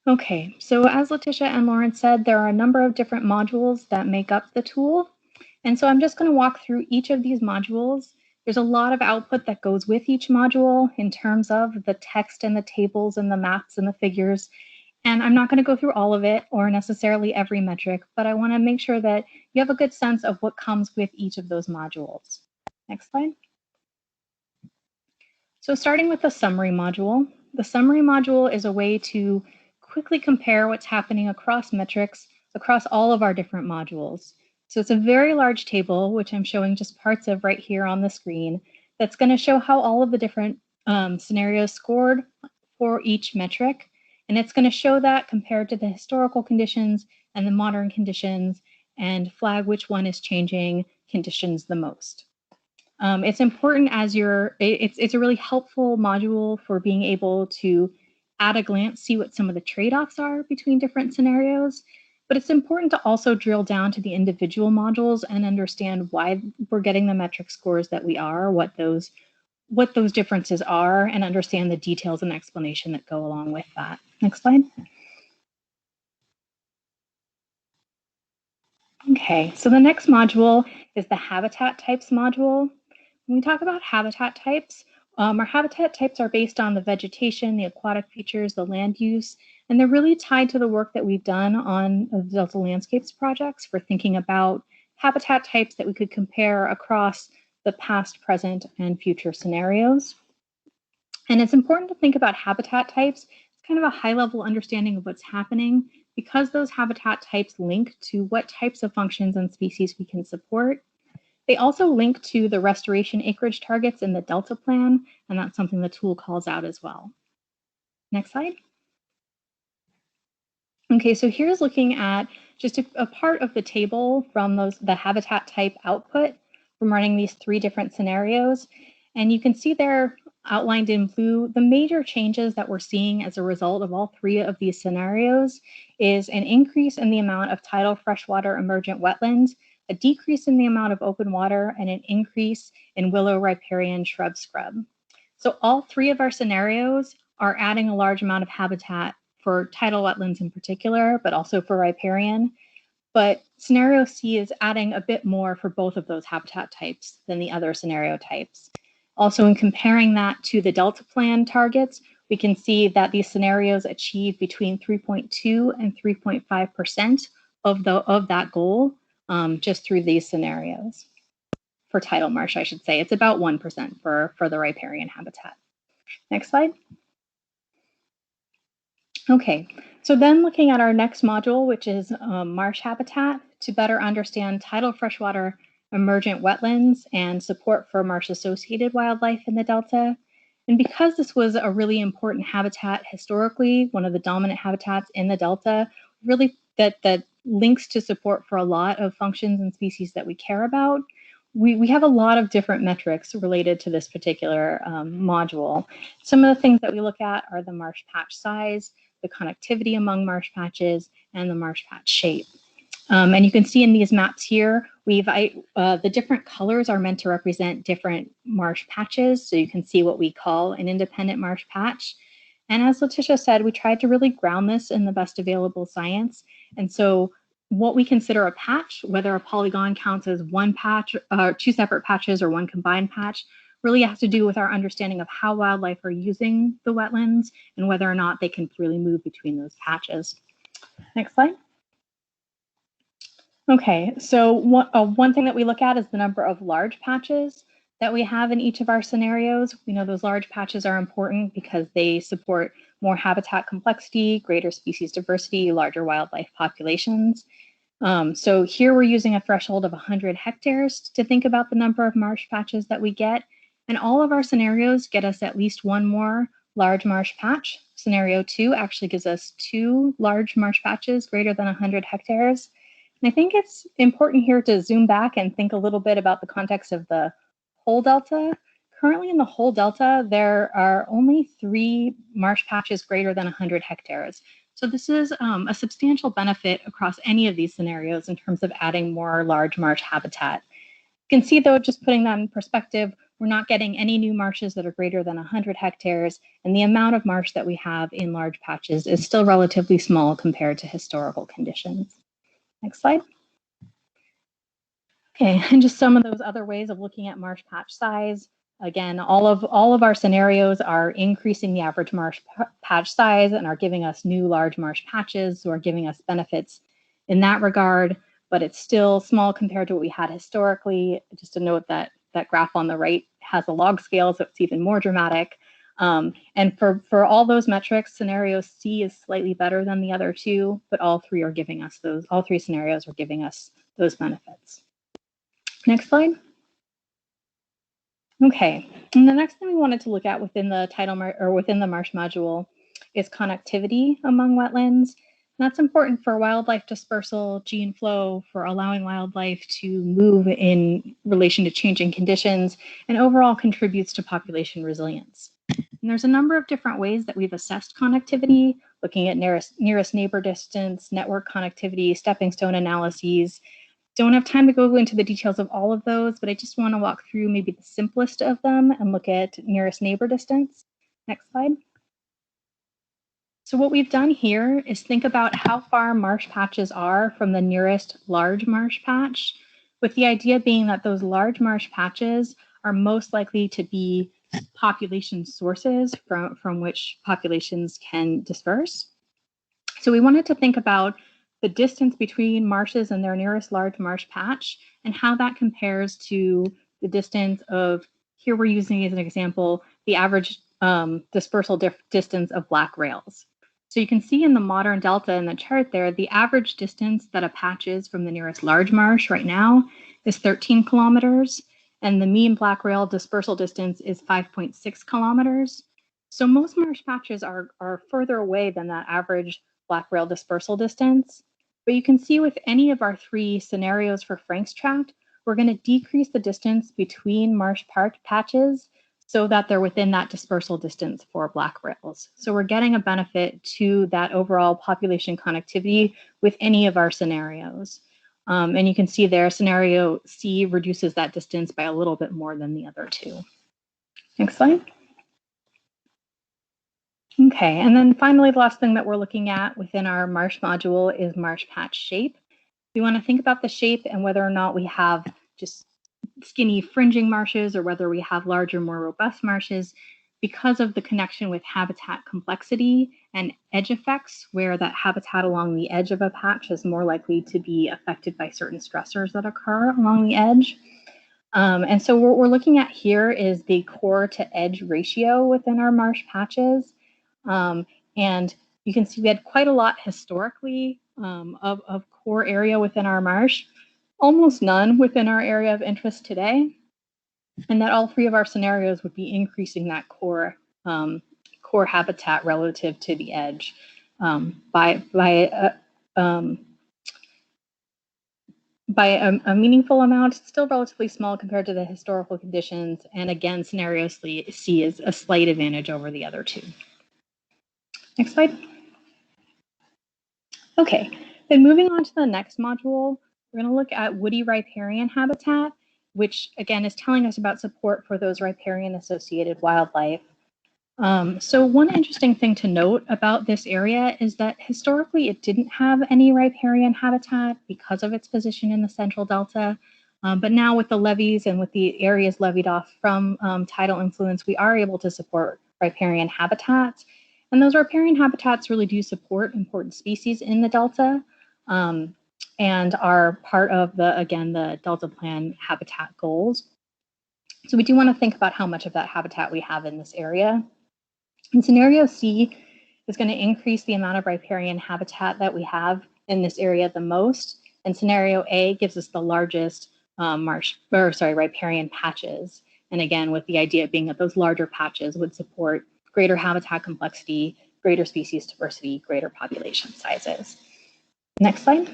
Okay, so as Letitia and Lawrence said, there are a number of different modules that make up the tool. And so I'm just going to walk through each of these modules. There's a lot of output that goes with each module in terms of the text and the tables and the maps and the figures. And I'm not going to go through all of it or necessarily every metric, but I want to make sure that you have a good sense of what comes with each of those modules. Next slide. So starting with the summary module. The summary module is a way to quickly compare what's happening across metrics across all of our different modules. So it's a very large table, which I'm showing just parts of right here on the screen, that's going to show how all of the different scenarios scored for each metric. And it's going to show that compared to the historical conditions and the modern conditions and flag which one is changing conditions the most. It's important as it's a really helpful module for being able to at a glance see what some of the trade-offs are between different scenarios, but it's important to also drill down to the individual modules and understand why we're getting the metric scores that we are, what those differences are, and understand the details and explanation that go along with that. Next slide. Okay, so the next module is the habitat types module. When we talk about habitat types, our habitat types are based on the vegetation, the aquatic features, the land use, and they're really tied to the work that we've done on the Delta Landscapes projects for thinking about habitat types that we could compare across the past, present, and future scenarios. And it's important to think about habitat types. It's kind of a high-level understanding of what's happening because those habitat types link to what types of functions and species we can support. They also link to the restoration acreage targets in the Delta Plan, and that's something the tool calls out as well. Next slide. Okay, so here's looking at just a part of the table from the habitat type output from running these 3 different scenarios. And you can see there outlined in blue, the major changes that we're seeing as a result of all 3 of these scenarios is an increase in the amount of tidal freshwater emergent wetlands, a decrease in the amount of open water, and an increase in willow riparian shrub scrub. So all 3 of our scenarios are adding a large amount of habitat for tidal wetlands in particular, but also for riparian. But scenario C is adding a bit more for both of those habitat types than the other scenario types. Also, in comparing that to the Delta Plan targets, we can see that these scenarios achieve between 3.2 and 3.5% of that goal just through these scenarios. For tidal marsh, I should say. It's about 1% for the riparian habitat. Next slide. Okay, so then looking at our next module, which is marsh habitat, to better understand tidal freshwater emergent wetlands and support for marsh-associated wildlife in the Delta. And because this was a really important habitat historically, one of the dominant habitats in the Delta, really that links to support for a lot of functions and species that we care about, we have a lot of different metrics related to this particular module. Some of the things that we look at are the marsh patch size, the connectivity among marsh patches, and the marsh patch shape. And you can see in these maps here, the different colors are meant to represent different marsh patches. So you can see what we call an independent marsh patch. And as Letitia said, we tried to really ground this in the best available science. And so what we consider a patch, whether a polygon counts as 1 patch, 2 separate patches or 1 combined patch, really has to do with our understanding of how wildlife are using the wetlands and whether or not they can freely move between those patches. Next slide. Okay, so one thing that we look at is the number of large patches that we have in each of our scenarios. We know those large patches are important because they support more habitat complexity, greater species diversity, larger wildlife populations. So here we're using a threshold of 100 hectares to think about the number of marsh patches that we get. And all of our scenarios get us at least 1 more large marsh patch. Scenario 2 actually gives us 2 large marsh patches greater than 100 hectares. And I think it's important here to zoom back and think a little bit about the context of the whole Delta. Currently in the whole Delta, there are only 3 marsh patches greater than 100 hectares. So this is a substantial benefit across any of these scenarios in terms of adding more large marsh habitat. You can see though, just putting that in perspective, we're not getting any new marshes that are greater than 100 hectares, and the amount of marsh that we have in large patches is still relatively small compared to historical conditions. Next slide. Okay, and just some of those other ways of looking at marsh patch size. Again, all of our scenarios are increasing the average marsh patch size and are giving us new large marsh patches, so are giving us benefits in that regard, but it's still small compared to what we had historically. Just to note that that graph on the right has a log scale, so it's even more dramatic. And for all those metrics, scenario C is slightly better than the other 2, but all 3 are giving us those, all 3 scenarios are giving us those benefits. Next slide. Okay, and the next thing we wanted to look at within the within the marsh module is connectivity among wetlands. And that's important for wildlife dispersal, gene flow, for allowing wildlife to move in relation to changing conditions, and overall contributes to population resilience. And there's a number of different ways that we've assessed connectivity, looking at nearest neighbor distance, network connectivity, stepping stone analyses. Don't have time to go into the details of all of those, but I just want to walk through maybe the simplest of them and look at nearest neighbor distance. Next slide. So what we've done here is think about how far marsh patches are from the nearest large marsh patch, with the idea being that those large marsh patches are most likely to be population sources from which populations can disperse. So we wanted to think about the distance between marshes and their nearest large marsh patch and how that compares to the distance of, here we're using as an example, the average dispersal distance of black rails. So you can see in the modern delta in the chart there, the average distance that a patch is from the nearest large marsh right now is 13 kilometers, and the mean black rail dispersal distance is 5.6 kilometers. So most marsh patches are further away than that average black rail dispersal distance. But you can see with any of our 3 scenarios for Frank's Tract, we're going to decrease the distance between marsh patches so that they're within that dispersal distance for black rails. So we're getting a benefit to that overall population connectivity with any of our scenarios. And you can see there, scenario C reduces that distance by a little bit more than the other 2. Next slide. Okay, and then finally, the last thing that we're looking at within our marsh module is marsh patch shape. We want to think about the shape and whether or not we have just skinny fringing marshes or whether we have larger, more robust marshes because of the connection with habitat complexity and edge effects, where that habitat along the edge of a patch is more likely to be affected by certain stressors that occur along the edge. And so what we're looking at here is the core to edge ratio within our marsh patches. And you can see we had quite a lot historically of core area within our marsh, almost none within our area of interest today, and that all 3 of our scenarios would be increasing that core habitat relative to the edge by a meaningful amount. It's still relatively small compared to the historical conditions, and again, scenario C is a slight advantage over the other 2. Next slide. Okay, then moving on to the next module, we're going to look at woody riparian habitat, which again is telling us about support for those riparian associated wildlife. So one interesting thing to note about this area is that historically it didn't have any riparian habitat because of its position in the central delta. But now with the levees and with the areas levied off from tidal influence, we are able to support riparian habitats. And those riparian habitats really do support important species in the delta and are part of the Delta Plan habitat goals. So we do want to think about how much of that habitat we have in this area. And scenario C is going to increase the amount of riparian habitat that we have in this area the most. And scenario A gives us the largest riparian patches. And again, with the idea being that those larger patches would support greater habitat complexity, greater species diversity, greater population sizes. Next slide.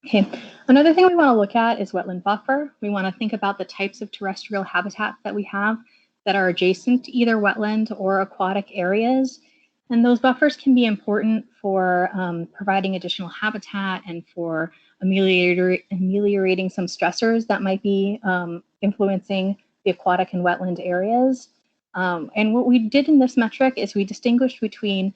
Okay, another thing we want to look at is wetland buffer. We want to think about the types of terrestrial habitat that we have that are adjacent to either wetland or aquatic areas. And those buffers can be important for providing additional habitat and for ameliorating some stressors that might be influencing the aquatic and wetland areas. And what we did in this metric is we distinguished between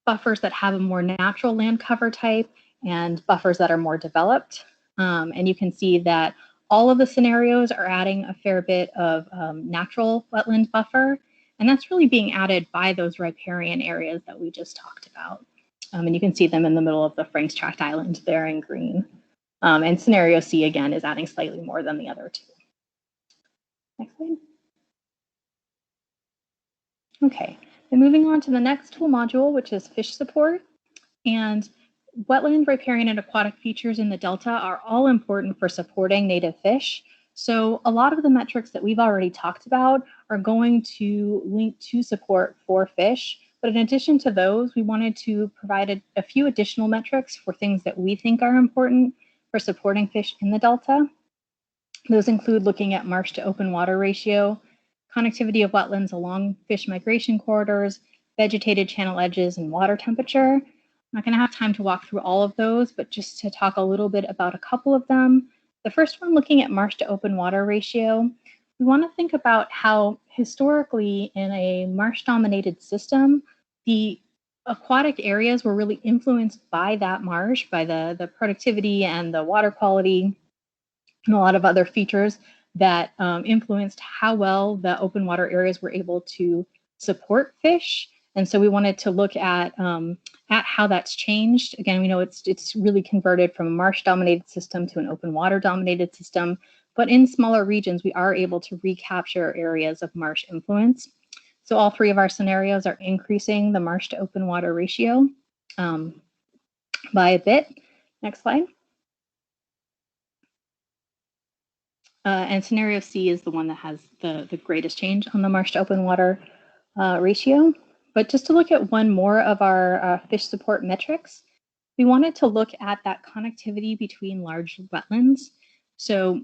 buffers that have a more natural land cover type and buffers that are more developed. And you can see that all of the scenarios are adding a fair bit of natural wetland buffer, and that's really being added by those riparian areas that we just talked about. And you can see them in the middle of the Frank's Tract Island there in green. And scenario C, again, is adding slightly more than the other 2. Next slide. Okay, then moving on to the next tool module, which is fish support. And wetland, riparian, and aquatic features in the Delta are all important for supporting native fish. So a lot of the metrics that we've already talked about are going to link to support for fish. But in addition to those, we wanted to provide a few additional metrics for things that we think are important for supporting fish in the Delta. Those include looking at marsh to open water ratio, connectivity of wetlands along fish migration corridors, vegetated channel edges, and water temperature. I'm not going to have time to walk through all of those, but just to talk a little bit about a couple of them. The first one, looking at marsh to open water ratio, we want to think about how historically in a marsh-dominated system, the aquatic areas were really influenced by that marsh, by the productivity and the water quality and a lot of other features that influenced how well the open water areas were able to support fish. And so we wanted to look at how that's changed. Again, we know it's really converted from a marsh-dominated system to an open water-dominated system, but in smaller regions, we are able to recapture areas of marsh influence. So all 3 of our scenarios are increasing the marsh to open water ratio by a bit. Next slide. And scenario C is the one that has the greatest change on the marsh to open water ratio. But just to look at one more of our fish support metrics, we wanted to look at that connectivity between large wetlands. So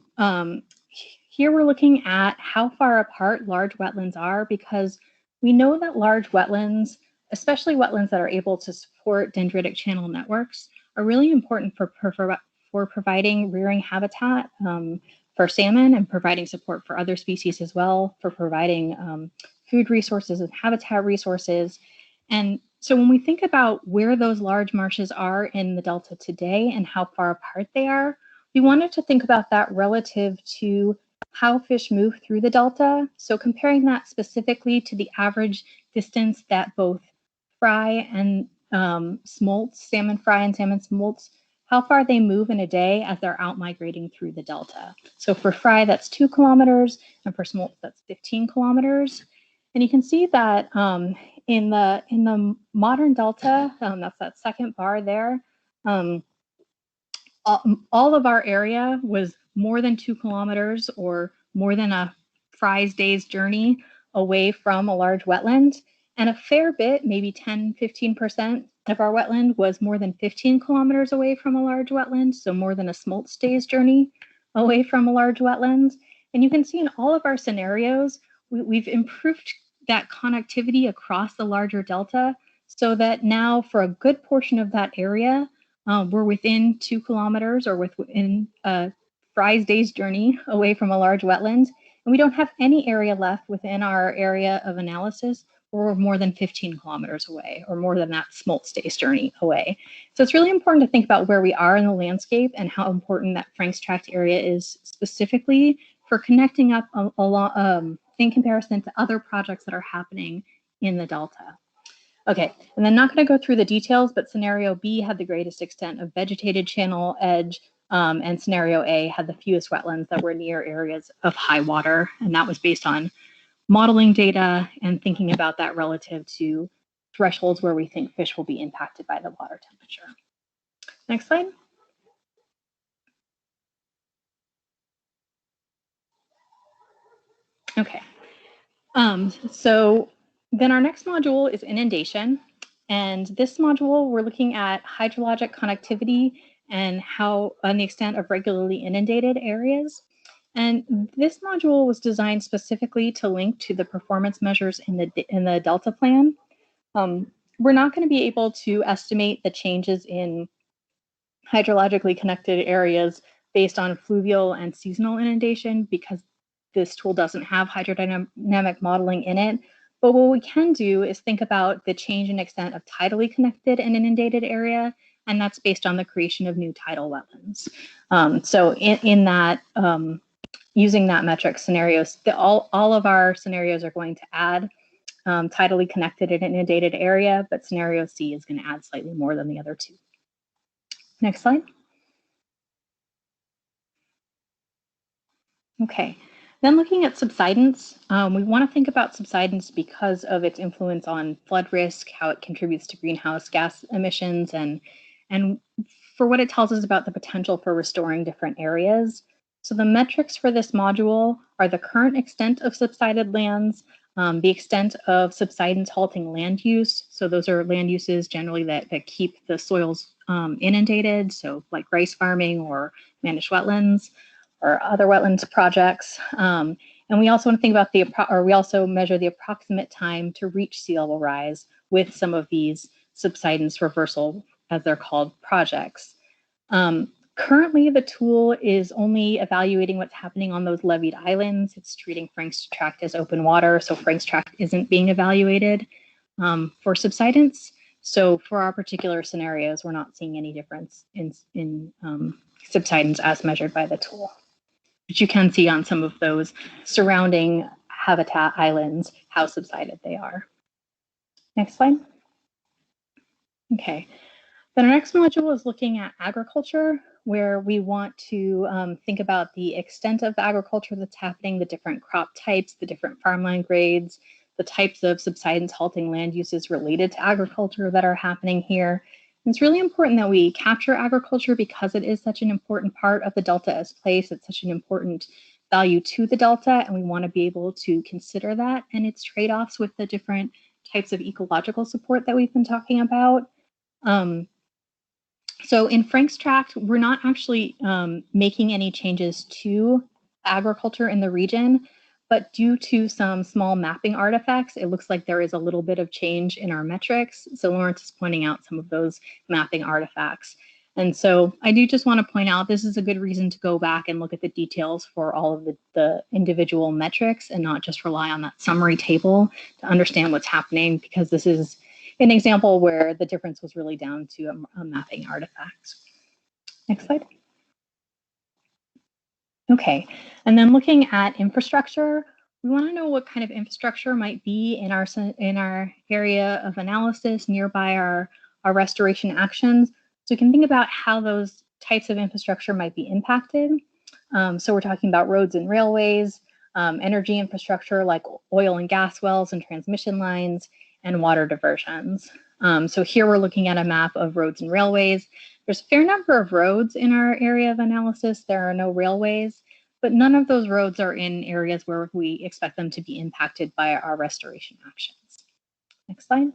here we're looking at how far apart large wetlands are, because we know that large wetlands, especially wetlands that are able to support dendritic channel networks, are really important for providing rearing habitat for salmon and providing support for other species as well, for providing food resources and habitat resources. And so when we think about where those large marshes are in the Delta today and how far apart they are, we wanted to think about that relative to how fish move through the Delta. So comparing that specifically to the average distance that both fry and smolts, salmon fry and salmon smolts, how far they move in a day as they're out migrating through the Delta. So for fry, that's 2 kilometers, and for smolts, that's 15 kilometers. And you can see that in the modern Delta, that's that second bar there, all of our area was more than 2 kilometers or more than a fry's day's journey away from a large wetland. And a fair bit, maybe 10, 15% of our wetland was more than 15 kilometers away from a large wetland, so more than a smolt's day's journey away from a large wetland. And you can see in all of our scenarios, we've improved that connectivity across the larger Delta, so that now for a good portion of that area, we're within 2 kilometers or within a fry's day's journey away from a large wetland. And we don't have any area left within our area of analysis where we're more than 15 kilometers away or more than that smolt's day's journey away. So it's really important to think about where we are in the landscape and how important that Frank's Tract area is specifically for connecting up in comparison to other projects that are happening in the Delta. Okay, and I'm not going to go through the details, but scenario B had the greatest extent of vegetated channel edge, and scenario A had the fewest wetlands that were near areas of high water, and that was based on modeling data and thinking about that relative to thresholds where we think fish will be impacted by the water temperature. Next slide. Okay, so then our next module is inundation. And this module, we're looking at hydrologic connectivity and the extent of regularly inundated areas. And this module was designed specifically to link to the performance measures in the Delta plan. We're not going to be able to estimate the changes in hydrologically connected areas based on fluvial and seasonal inundation because this tool doesn't have hydrodynamic modeling in it. But what we can do is think about the change in extent of tidally connected and inundated area, and that's based on the creation of new tidal wetlands. So in that, using that metric scenarios, all of our scenarios are going to add tidally connected and inundated area, but scenario C is going to add slightly more than the other two. Next slide. Okay. Then looking at subsidence, we want to think about subsidence because of its influence on flood risk, how it contributes to greenhouse gas emissions, and for what it tells us about the potential for restoring different areas. So the metrics for this module are the current extent of subsided lands, the extent of subsidence halting land use. So those are land uses generally that keep the soils inundated, so like rice farming or managed wetlands, or other wetlands projects. And we also want to think about we also measure the approximate time to reach sea level rise with some of these subsidence reversal, as they're called, projects. Currently, the tool is only evaluating what's happening on those leveed islands. It's treating Frank's Tract as open water, so Frank's Tract isn't being evaluated for subsidence. So for our particular scenarios, we're not seeing any difference in subsidence as measured by the tool. But you can see on some of those surrounding habitat islands how subsided they are. Next slide. Okay, then our next module is looking at agriculture, where we want to think about the extent of the agriculture that's happening, the different crop types, the different farmland grades, the types of subsidence halting land uses related to agriculture that are happening here. And it's really important that we capture agriculture because it is such an important part of the Delta as place. It's such an important value to the Delta, and we want to be able to consider that and its trade-offs with the different types of ecological support that we've been talking about. So in Frank's tract, we're not actually making any changes to agriculture in the region, but due to some small mapping artifacts, it looks like there is a little bit of change in our metrics. So Lawrence is pointing out some of those mapping artifacts. And so I do just want to point out this is a good reason to go back and look at the details for all of the individual metrics and not just rely on that summary table to understand what's happening, because this is an example where the difference was really down to a mapping artifact. Next slide. Okay, and then looking at infrastructure, we want to know what kind of infrastructure might be in our area of analysis nearby our restoration actions. So we can think about how those types of infrastructure might be impacted. So we're talking about roads and railways, energy infrastructure like oil and gas wells and transmission lines, and water diversions. So here we're looking at a map of roads and railways. There's a fair number of roads in our area of analysis. There are no railways, but none of those roads are in areas where we expect them to be impacted by our restoration actions. Next slide.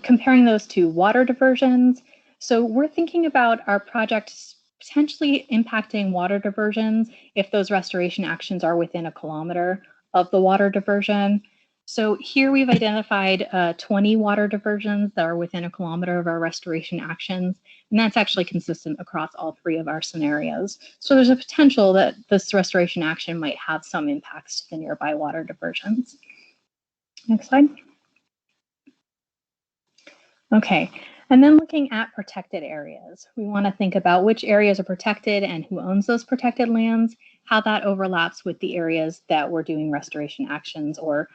Comparing those to water diversions. So we're thinking about our project potentially impacting water diversions if those restoration actions are within 1 kilometer of the water diversion. So here we've identified 20 water diversions that are within 1 kilometer of our restoration actions, and that's actually consistent across all 3 of our scenarios. So there's a potential that this restoration action might have some impacts to the nearby water diversions. Next slide. Okay, and then looking at protected areas, we want to think about which areas are protected and who owns those protected lands, how that overlaps with the areas that we're doing restoration actions or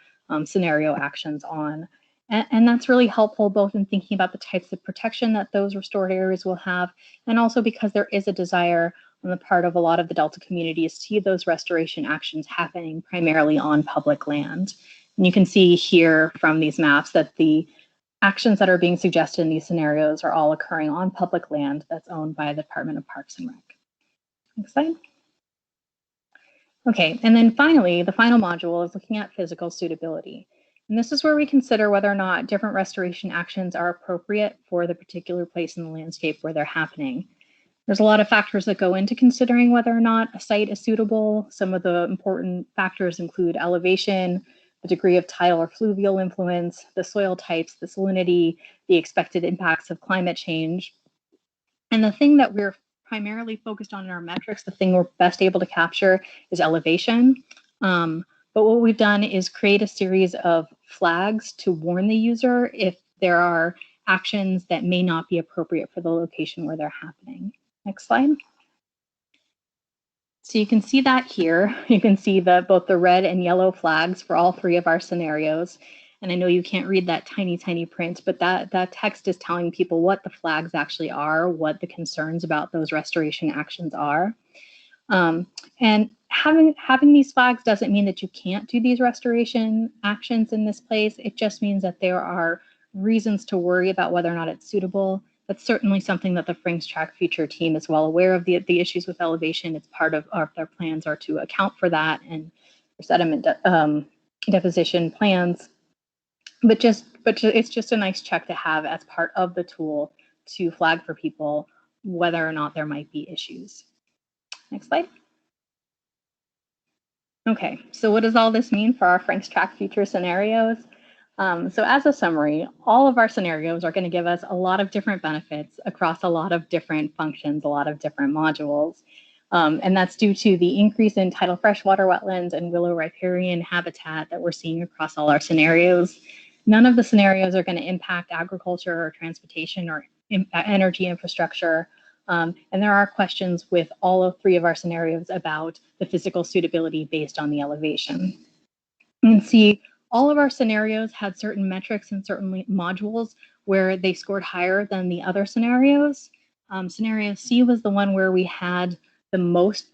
scenario actions on. And that's really helpful both in thinking about the types of protection that those restored areas will have, and also because there is a desire on the part of a lot of the Delta communities to see those restoration actions happening primarily on public land. And you can see here from these maps that the actions that are being suggested in these scenarios are all occurring on public land that's owned by the Department of Parks and Rec. Next slide. Okay, and then finally, the final module is looking at physical suitability. And this is where we consider whether or not different restoration actions are appropriate for the particular place in the landscape where they're happening. There's a lot of factors that go into considering whether or not a site is suitable. Some of the important factors include elevation, the degree of tidal or fluvial influence, the soil types, the salinity, the expected impacts of climate change. And the thing that we're primarily focused on in our metrics, the thing we're best able to capture is elevation. But what we've done is create a series of flags to warn the user if there are actions that may not be appropriate for the location where they're happening. Next slide. So you can see that here. You can see both the red and yellow flags for all 3 of our scenarios. And I know you can't read that tiny, tiny print, but that text is telling people what the flags actually are, what the concerns about those restoration actions are. And having these flags doesn't mean that you can't do these restoration actions in this place. It just means that there are reasons to worry about whether or not it's suitable. That's certainly something that the Frank's Tract future team is well aware of the issues with elevation. It's part of their plans are to account for that and sediment deposition plans. But it's just a nice check to have as part of the tool to flag for people whether or not there might be issues. Next slide. Okay, so what does all this mean for our Frank's Tract future scenarios? So as a summary, all of our scenarios are going to give us a lot of different benefits across a lot of different functions, a lot of different modules. And that's due to the increase in tidal freshwater wetlands and willow riparian habitat that we're seeing across all our scenarios. None of the scenarios are going to impact agriculture or transportation or energy infrastructure. And there are questions with all 3 of our scenarios about the physical suitability based on the elevation. You can see all of our scenarios had certain metrics and certain modules where they scored higher than the other scenarios. Scenario C was the one where we had the most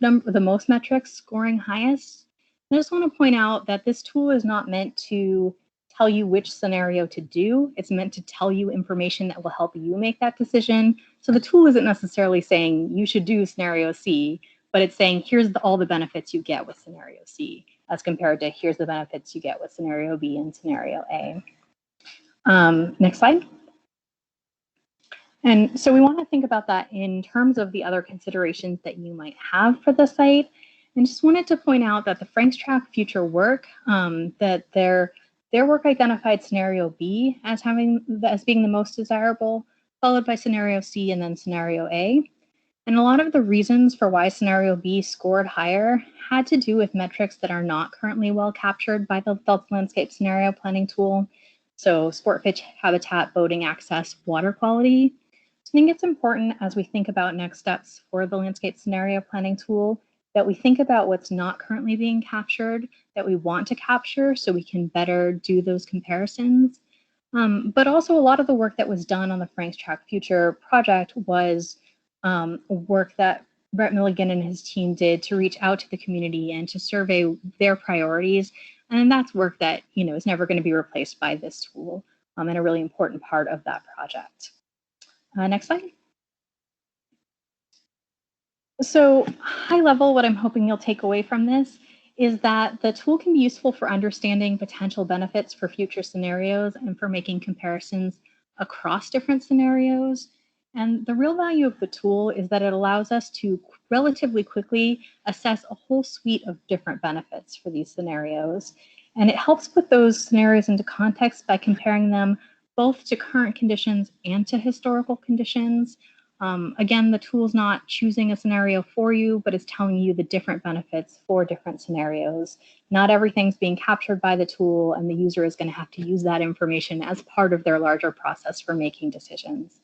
metrics scoring highest. I just want to point out that this tool is not meant to tell you which scenario to do. It's meant to tell you information that will help you make that decision. So the tool isn't necessarily saying you should do scenario C, but it's saying here's all the benefits you get with scenario C. as compared to here's the benefits you get with scenario B and scenario A. Next slide. And so we want to think about that in terms of the other considerations that you might have for the site. And just wanted to point out that the Franks Tract future work, that their work identified scenario B as being the most desirable, followed by scenario C and then scenario A. And a lot of the reasons for why scenario B scored higher had to do with metrics that are not currently well captured by the Delta Landscape Scenario Planning tool. So sport fish habitat, boating access, water quality. So I think it's important as we think about next steps for the Landscape Scenario Planning tool that we think about what's not currently being captured that we want to capture so we can better do those comparisons. But also a lot of the work that was done on the Franks Tract Future project was work that Brett Milligan and his team did to reach out to the community and to survey their priorities. And that's work that is never going to be replaced by this tool and a really important part of that project. Next slide. So high level, what I'm hoping you'll take away from this is that the tool can be useful for understanding potential benefits for future scenarios and for making comparisons across different scenarios. And the real value of the tool is that it allows us to relatively quickly assess a whole suite of different benefits for these scenarios. And it helps put those scenarios into context by comparing them both to current conditions and to historical conditions. Again, the tool's not choosing a scenario for you, but it's telling you the different benefits for different scenarios. Not everything's being captured by the tool, and the user is going to have to use that information as part of their larger process for making decisions.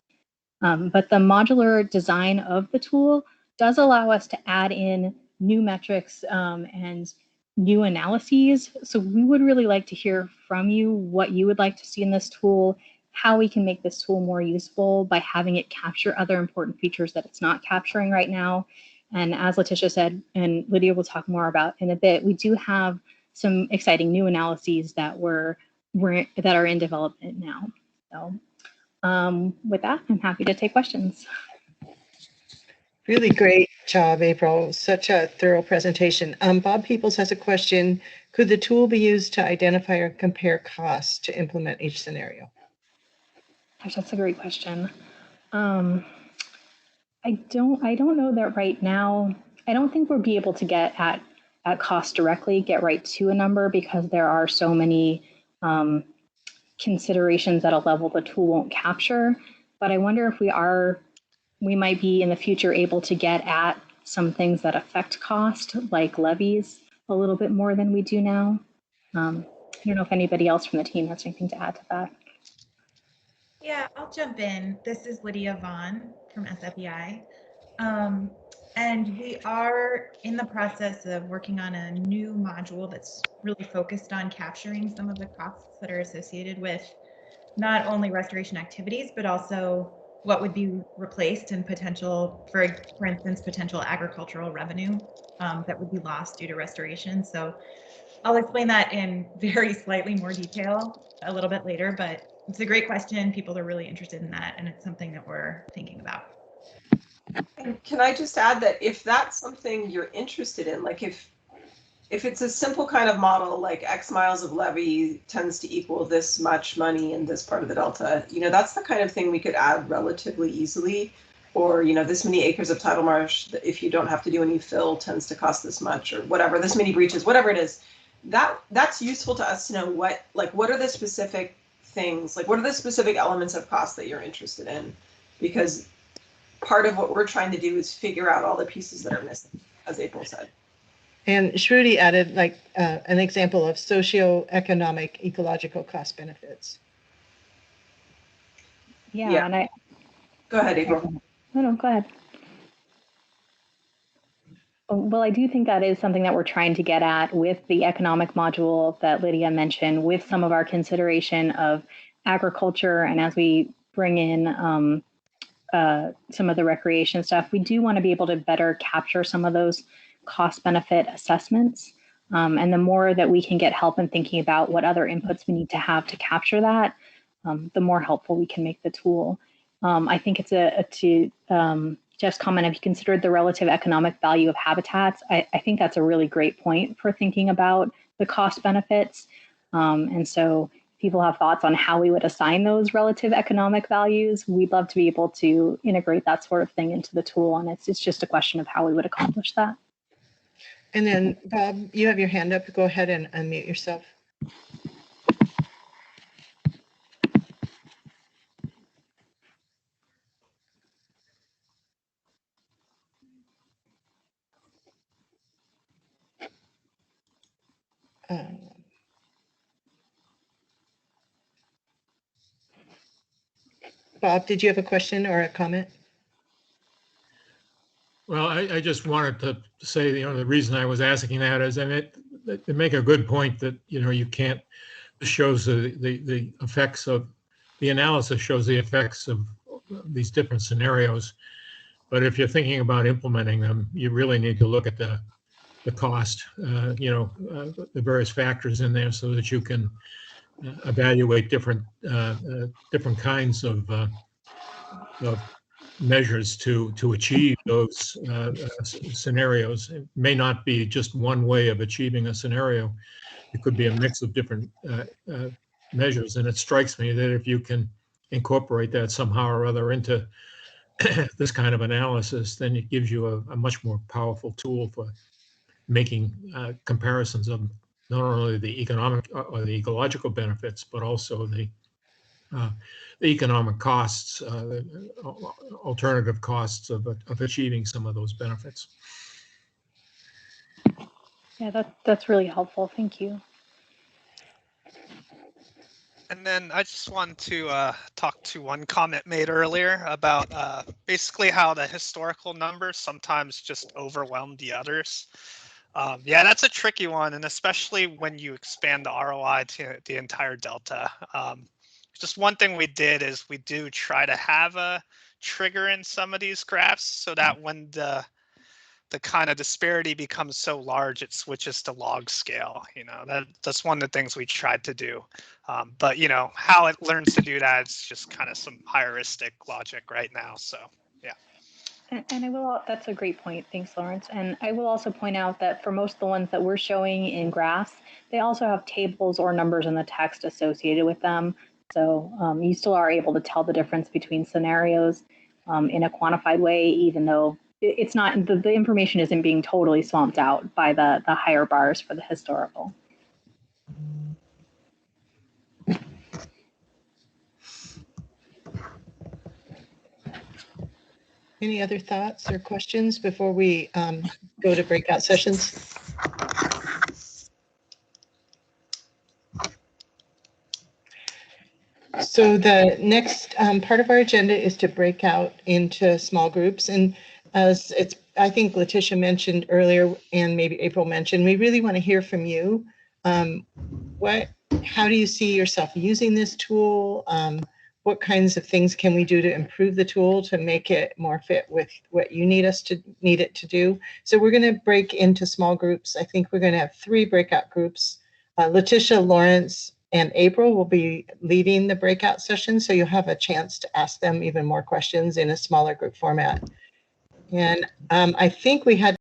But the modular design of the tool does allow us to add in new metrics and new analyses. So we would really like to hear from you what you would like to see in this tool, how we can make this tool more useful by having it capture other important features that it's not capturing right now. And as Letitia said, and Lydia will talk more about in a bit, we do have some exciting new analyses that are in development now. So with that, I'm happy to take questions. Really great job, April. Such a thorough presentation. Bob Peoples has a question. Could the tool be used to identify or compare costs to implement each scenario? Gosh, that's a great question. I don't know that right now. I don't think we'll be able to get at cost directly, get right to a number, because there are so many considerations at a level the tool won't capture. But I wonder if we might be in the future able to get at some things that affect cost, like levies, a little bit more than we do now. I don't know if anybody else from the team has anything to add to that. Yeah, I'll jump in. This is Lydia Vaughn from SFEI. And we are in the process of working on a new module that's really focused on capturing some of the costs that are associated with not only restoration activities, but also what would be replaced and potential, for instance, potential agricultural revenue that would be lost due to restoration. So I'll explain that in very slightly more detail a little bit later, but it's a great question. People are really interested in that, and it's something that we're thinking about. And can I just add that if that's something you're interested in, like if it's a simple kind of model, like X miles of levee tends to equal this much money in this part of the Delta, that's the kind of thing we could add relatively easily. Or, this many acres of tidal marsh, if you don't have to do any fill, tends to cost this much, or whatever, this many breaches, whatever it is. That's useful to us to know what are the specific things, like what are the specific elements of cost that you're interested in? Because part of what we're trying to do is figure out all the pieces that are missing, as April said. And Shruti added an example of socioeconomic ecological cost benefits. Yeah. And go ahead, April. No, go ahead. Well, I do think that is something that we're trying to get at with the economic module that Lydia mentioned, with some of our consideration of agriculture. And as we bring in some of the recreation stuff, we do want to be able to better capture some of those cost benefit assessments. And the more that we can get help in thinking about what other inputs we need to have to capture that, the more helpful we can make the tool. I think it's Jeff's comment, have you considered the relative economic value of habitats? I think that's a really great point for thinking about the cost benefits. And so if people have thoughts on how we would assign those relative economic values, we'd love to be able to integrate that sort of thing into the tool. And it's just a question of how we would accomplish that. And then Bob, you have your hand up. Go ahead and unmute yourself. Bob, did you have a question or a comment? Well, I just wanted to say, the reason I was asking that is, and they make a good point that, you can't, this shows the effects of, the analysis shows the effects of these different scenarios. But if you're thinking about implementing them, you really need to look at the cost, the various factors in there so that you can evaluate different kinds of measures to achieve those scenarios. It may not be just one way of achieving a scenario. It could be a mix of different measures. And it strikes me that if you can incorporate that somehow or other into this kind of analysis, then it gives you a much more powerful tool for making comparisons of not only the economic or the ecological benefits, but also the economic costs, alternative costs of achieving some of those benefits. Yeah, that's really helpful. Thank you. And then I just want to talk to one comment made earlier about basically how the historical numbers sometimes just overwhelm the others. Yeah, that's a tricky one, and especially when you expand the ROI to the entire delta. Just one thing we did is we do try to have a trigger in some of these graphs so that when the kind of disparity becomes so large, it switches to log scale. That's one of the things we tried to do. But how it learns to do that, it's just kind of some heuristic logic right now. So yeah. And I will, that's a great point. Thanks, Lawrence. And I will also point out that for most of the ones that we're showing in graphs, they also have tables or numbers in the text associated with them. So you still are able to tell the difference between scenarios in a quantified way, even though it's not, the information isn't being totally swamped out by the higher bars for the historical. Any other thoughts or questions before we go to breakout sessions? So the next part of our agenda is to break out into small groups. And as I think Letitia mentioned earlier, and maybe April mentioned, we really want to hear from you. How do you see yourself using this tool? What kinds of things can we do to improve the tool to make it more fit with what you need it to do? So we're going to break into small groups. I think we're going to have 3 breakout groups. Letitia, Lawrence, and April will be leading the breakout session, so you'll have a chance to ask them even more questions in a smaller group format. And I think we had